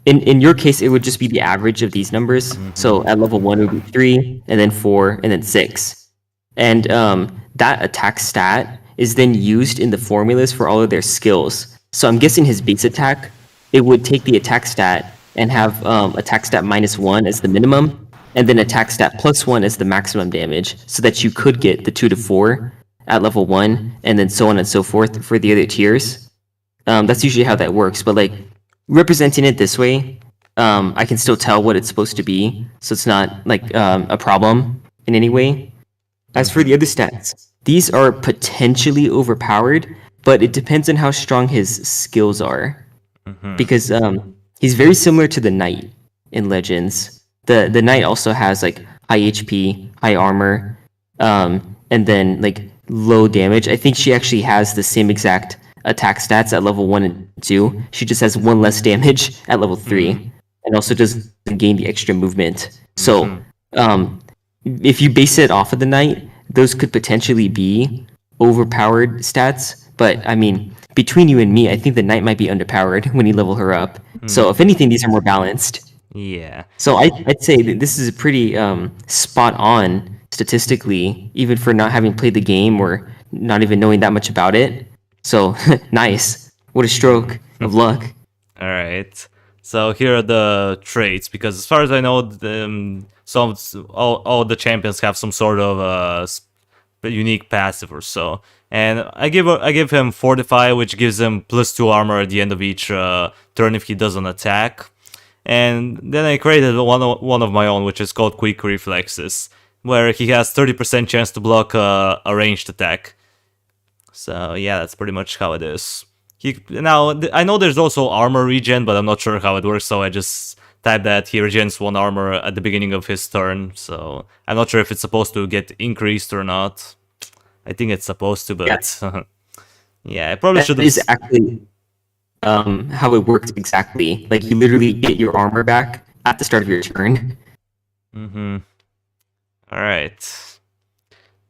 in your case, it would just be the average of these numbers. Mm-hmm. So at level 1 it would be 3, and then 4, and then 6. And that attack stat is then used in the formulas for all of their skills. So I'm guessing his base attack, it would take the attack stat and have attack stat -1 as the minimum, and then attack stat +1 as the maximum damage, so that you could get the 2 to 4 at level 1, and then so on and so forth for the other tiers. That's usually how that works, but like representing it this way, I can still tell what it's supposed to be, so it's not like a problem in any way. As for the other stats, these are potentially overpowered, but it depends on how strong his skills are. Mm-hmm. Because he's very similar to the Knight in Legends. The Knight also has like high HP, high armor, and then like low damage. I think she actually has the same exact attack stats at level 1 and 2. She just has 1 less damage at level 3, and also doesn't gain the extra movement. So if you base it off of the Knight, those could potentially be overpowered stats. But I mean, between you and me, I think the Knight might be underpowered when you level her up. So if anything, these are more balanced. Yeah. So I'd say that this is pretty spot on statistically, even for not having played the game or not even knowing that much about it. So nice. What a stroke of luck. All right. So here are the traits, because as far as I know, all the champions have some sort of unique passive or so. And I give him Fortify, which gives him +2 armor at the end of each turn if he doesn't attack. And then I created one of my own, which is called Quick Reflexes. where he has 30% chance to block a ranged attack. So yeah, that's pretty much how it is. I know there's also armor regen, but I'm not sure how it works, so I just typed that he regens 1 armor at the beginning of his turn, so I'm not sure if it's supposed to get increased or not. I think it's supposed to, but yeah, I probably should have... That is actually how it works exactly. Like, you literally get your armor back at the start of your turn. Alright.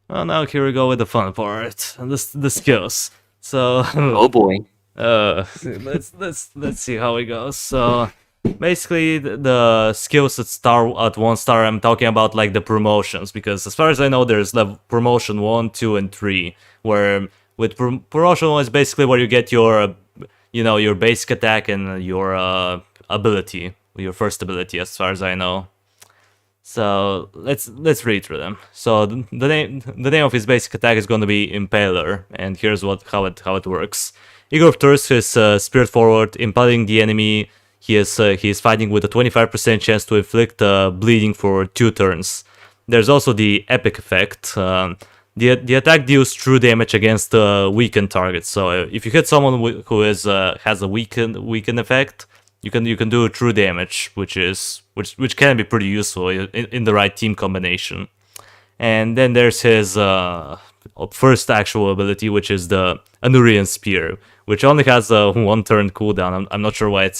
Well, now here we go with the fun part, and the skills. So... oh boy. Let's see how it goes. So basically the skills at 1 star, I'm talking about like the promotions, because as far as I know there's level promotion 1, 2, and 3, where with promotion 1 is basically where you get your your basic attack and your ability, your first ability, as far as I know. So let's read through them. So the name of his basic attack is going to be Impaler, and here's how it works. Igor throws his spirit forward, impaling the enemy he is fighting with a 25% chance to inflict bleeding for 2 turns. There's also the epic effect. The attack deals true damage against weakened targets. So if you hit someone who has a weakened effect, you can do true damage, which can be pretty useful in the right team combination. And then there's his first actual ability, which is the Anurian Spear, which only has a 1 turn cooldown. I'm not sure why I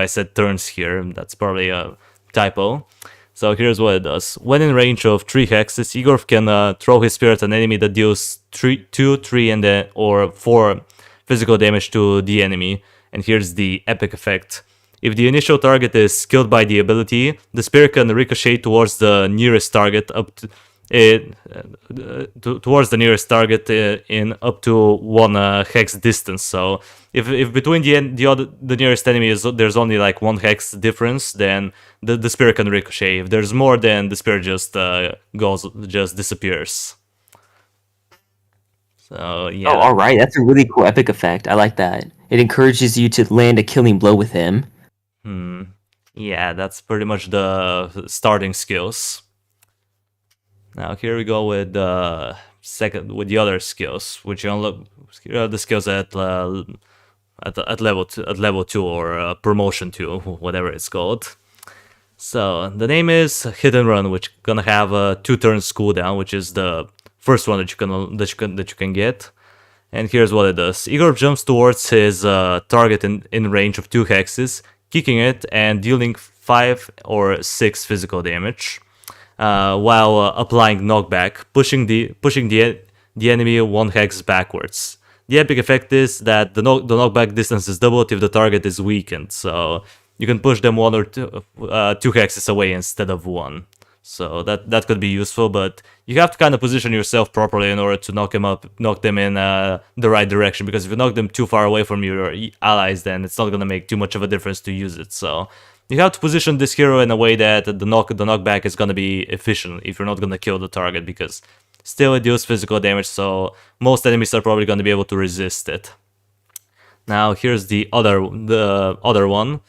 said turns here. That's probably a typo. So here's what it does. When in range of 3 hexes, Igor can throw his spear at an enemy that deals 2, 3, or 4 physical damage to the enemy. And here's the epic effect. If the initial target is killed by the ability, the spear can ricochet towards the nearest target in up to 1 hex distance. So if between the nearest enemy there's only like 1 hex difference, then the spear can ricochet. If there's more, then the spear just disappears. So yeah. Oh, all right. That's a really cool epic effect. I like that. It encourages you to land a killing blow with him. Yeah, that's pretty much the starting skills. Now here we go with the other skills, which you unlock the skills at level 2 or promotion 2, whatever it's called. So the name is Hit and Run, which gonna have a 2 turns cooldown, which is the first one that you can get. And here's what it does. Igor jumps towards his target in range of 2 hexes, kicking it and dealing 5 or 6 physical damage, while applying knockback, pushing the enemy 1 hex backwards. The epic effect is that the knockback distance is doubled if the target is weakened, so you can push them 1 or 2 hexes away instead of 1. So that could be useful, but you have to kind of position yourself properly in order to knock them in the right direction, because if you knock them too far away from your allies, then it's not going to make too much of a difference to use it. So you have to position this hero in a way that the knockback is going to be efficient if you're not going to kill the target, because still it deals physical damage, so most enemies are probably going to be able to resist it. Now here's the other one,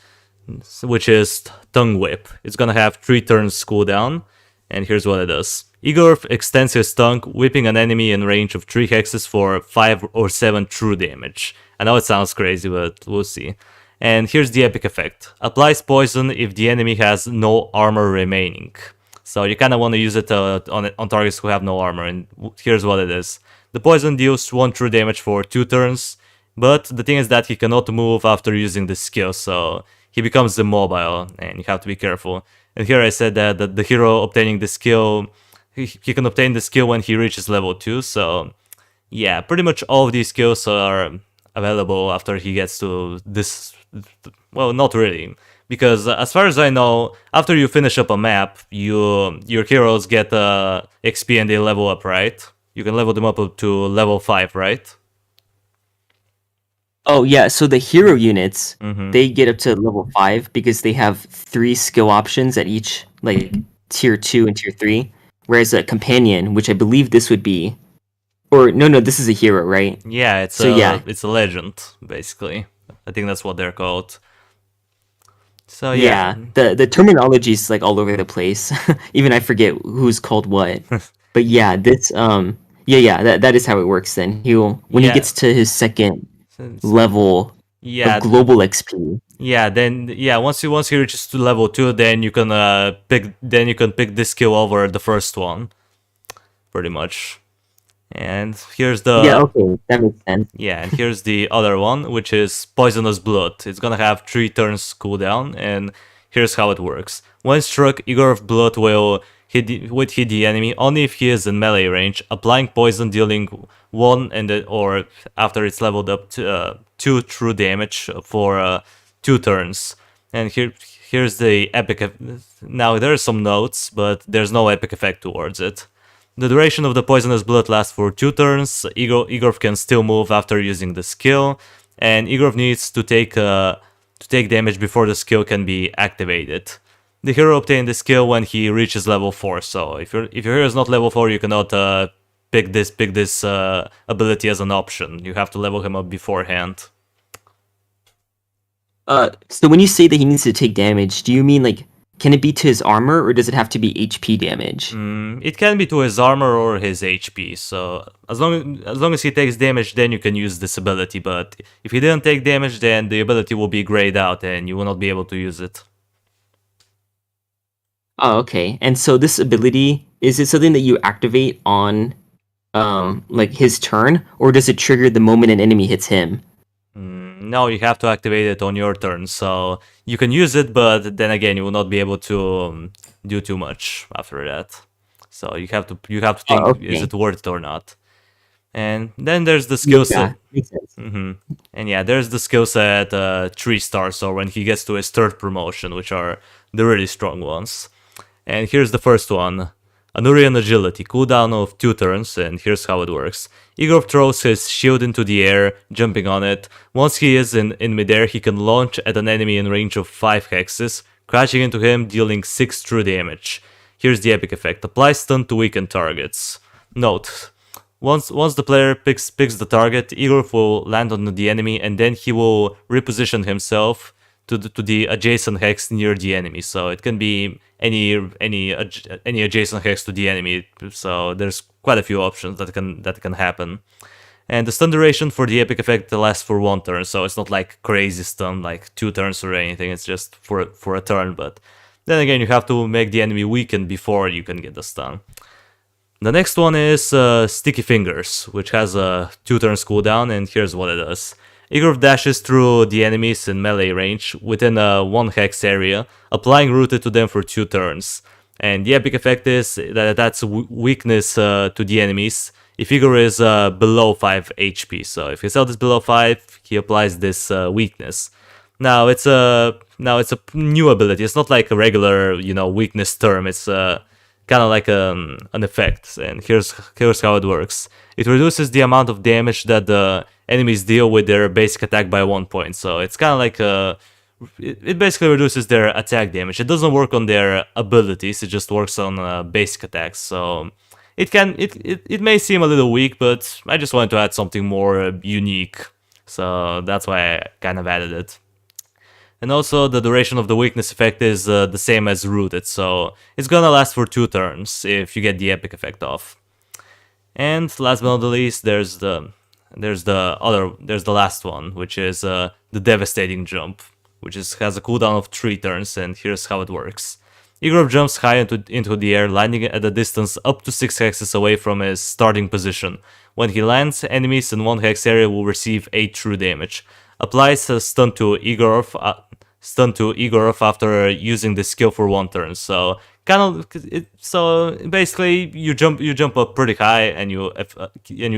which is Tongue Whip. It's gonna have 3 turns cooldown, and here's what it does. Igor extends his tongue, whipping an enemy in range of 3 hexes for 5 or 7 true damage. I know it sounds crazy, but we'll see. And here's the epic effect. Applies poison if the enemy has no armor remaining. So you kind of want to use it on targets who have no armor, and here's what it is. The poison deals 1 true damage for 2 turns, but the thing is that he cannot move after using the skill, so he becomes immobile, and you have to be careful. And here I said that the hero obtaining the skill, he can obtain the skill when he reaches level 2, so yeah, pretty much all of these skills are available after he gets to this. Well, not really, because as far as I know, after you finish up a map, your heroes get XP and they level up, right? You can level them up to level 5, right? Oh yeah, so the hero units, they get up to level 5 because they have 3 skill options at each, like, tier 2 and tier 3. Whereas a companion, which I believe this would be, or no, this is a hero, right? Yeah, it's a legend, basically. I think that's what they're called. So Yeah, the terminology is like all over the place. Even I forget who's called what. But yeah, this that is how it works then. He'll when he yeah, gets to his second since, level of yeah, global XP. yeah. Then once he reaches to level 2, then you can pick this skill over the first one, pretty much. And here's Yeah, the okay, that makes sense. Yeah, and here's the other one, which is Poisonous Blood. It's gonna have 3 turns cooldown, and here's how it works. When struck, Igor of Blood will hit the enemy only if he is in melee range, applying poison, dealing 1 or after it's leveled up to 2 true damage for 2 turns. And here's the epic. Now there are some notes, but there's no epic effect towards it. The duration of the Poisonous Blood lasts for 2 turns. Igor can still move after using the skill, and Igor needs to take damage before the skill can be activated. The hero obtained the skill when he reaches level 4. So if your hero is not level 4, you cannot pick this ability as an option. You have to level him up beforehand. So when you say that he needs to take damage, do you mean like can it be to his armor or does it have to be HP damage? It can be to his armor or his HP. So as long as he takes damage, then you can use this ability. But if he didn't take damage, then the ability will be grayed out and you will not be able to use it. Oh, okay. And so this ability, is it something that you activate on like his turn, or does it trigger the moment an enemy hits him? No, you have to activate it on your turn. So you can use it, but then again, you will not be able to do too much after that. So you have to think, okay. Is it worth it or not? And then there's the skill set. Makes sense. And yeah, there's the skill set 3 stars, or when he gets to his 3rd promotion, which are the really strong ones. And here's the first one. Anurian Agility, cooldown of 2 turns, and here's how it works. Igor throws his shield into the air, jumping on it. Once he is in midair, he can launch at an enemy in range of 5 hexes, crashing into him, dealing 6 true damage. Here's the epic effect. Apply stun to weaken targets. Note, once the player picks the target, Igor will land on the enemy, and then he will reposition himself to the adjacent hex near the enemy. So it can be any adjacent hex to the enemy. So there's quite a few options that can happen. And the stun duration for the epic effect lasts for 1 turn. So it's not like crazy stun, like 2 turns or anything. It's just for a turn. But then again, you have to make the enemy weaken before you can get the stun. The next one is Sticky Fingers, which has a 2 turns cooldown, and here's what it does. Igor dashes through the enemies in melee range within a 1 hex area, applying rooted to them for 2 turns. And the epic effect is that that's weakness to the enemies if Igor is below 5 HP. So if his health is below 5, he applies this weakness. Now it's a new ability. It's not like a regular weakness term. It's kind of like an effect. And here's how it works. It reduces the amount of damage that the enemies deal with their basic attack by 1 point. So it's kind of like it basically reduces their attack damage. It doesn't work on their abilities. It just works on basic attacks. So it may seem a little weak, but I just wanted to add something more unique. So that's why I kind of added it. And also the duration of the weakness effect is the same as rooted. So it's gonna last for 2 turns if you get the epic effect off. And last but not the least, there's the last one, which is the Devastating Jump, which has a cooldown of 3 turns, and here's how it works. Igor jumps high into the air, landing at a distance up to 6 hexes away from his starting position. When he lands, enemies in 1 hex area will receive 8 true damage. Applies a stun to Igorov after using the skill for 1 turn. So basically you jump up pretty high and you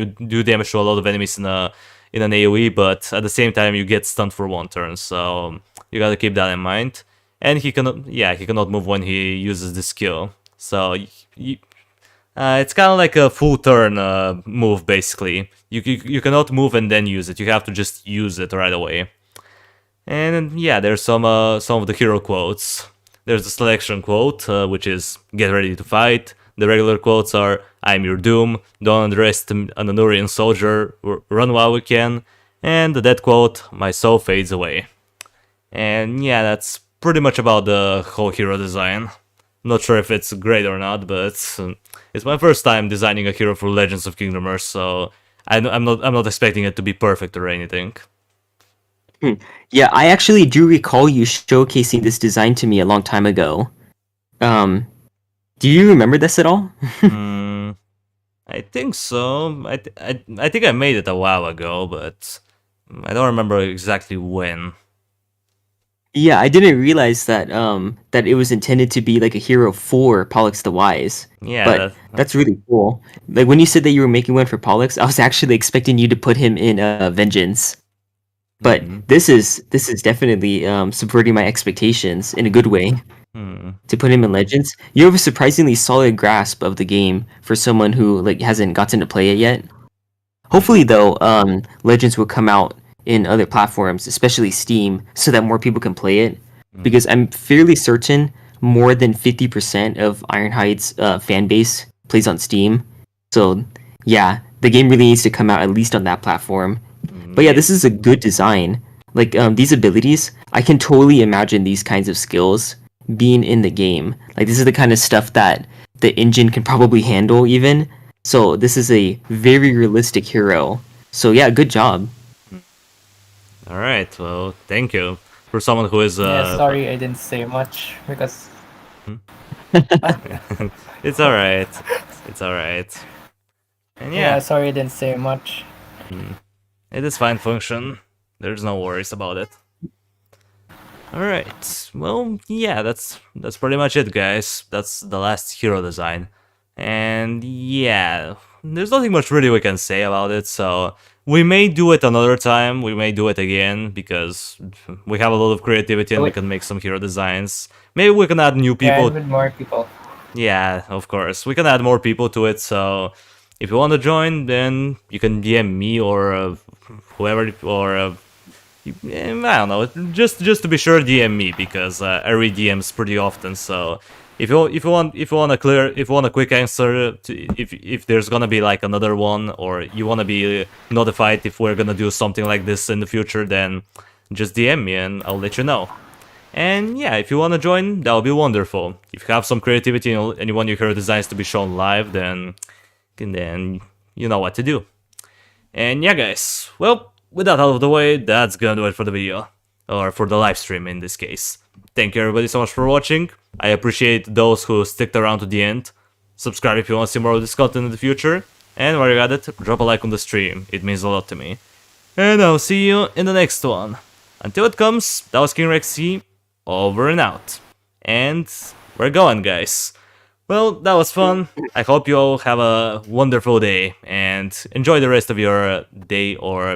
do damage to a lot of enemies in an AoE, but at the same time you get stunned for 1 turn. So you gotta keep that in mind. And he cannot move when he uses the skill. So it's kind of like a full turn move basically. You cannot move and then use it. You have to just use it right away. And yeah, there's some of the hero quotes. There's the selection quote, which is "Get ready to fight." The regular quotes are "I'm your doom," "Don't underestimate an Anurian soldier," "Run while we can," and the death quote, "My soul fades away." And yeah, that's pretty much about the whole hero design. Not sure if it's great or not, but it's my first time designing a hero for Legends of Kingdomers, so I'm not expecting it to be perfect or anything. Yeah, I actually do recall you showcasing this design to me a long time ago. Do you remember this at all? I think so. I think I made it a while ago, but I don't remember exactly when. Yeah, I didn't realize that that it was intended to be like a hero for Pollux the Wise. Yeah, But that's really cool. Like when you said that you were making one for Pollux, I was actually expecting you to put him in Vengeance. But this is definitely subverting my expectations in a good way. To put him in Legends, you have a surprisingly solid grasp of the game for someone who like hasn't gotten to play it yet. Hopefully, though, Legends will come out in other platforms, especially Steam, so that more people can play it. Because I'm fairly certain more than 50% of Ironhide's fan base plays on Steam. So yeah, the game really needs to come out at least on that platform. But yeah, this is a good design. Like these abilities, I can totally imagine these kinds of skills being in the game. Like this is the kind of stuff that the engine can probably handle even. So this is a very realistic hero. So yeah, good job. All right. Well, thank you for someone who is. Yeah, sorry I didn't say much because It's all right. It's all right. And yeah, yeah, sorry I didn't say much. it is fine function. There's no worries about it. All right. Well, yeah, that's pretty much it, guys. That's the last hero design. And yeah, there's nothing much really we can say about it, so we may do it another time, we may do it again, because we have a lot of creativity and we can make some hero designs. Maybe we can add new Yeah, people. and with more people. Yeah, of course. We can add more people to it, so if you want to join, then you can DM me or whoever, or I don't know, just to be sure, DM me, because I read DMs pretty often, so if you want a quick answer to, if there's gonna be like another one, or you want to be notified if we're gonna do something like this in the future, then just DM me and I'll let you know. And yeah, if you want to join, that would be wonderful. If you have some creativity and you want your hero designs to be shown live, then you know what to do. And yeah, guys, well, with that out of the way, that's gonna do it for the video, or for the live stream in this case. Thank you everybody so much for watching. I appreciate those who sticked around to the end. Subscribe if you want to see more of this content in the future. And while you're at it, drop a like on the stream, it means a lot to me. And I'll see you in the next one. Until it comes, that was King Rexy, over and out. And we're going, guys. Well, that was fun. I hope you all have a wonderful day, and enjoy the rest of your day or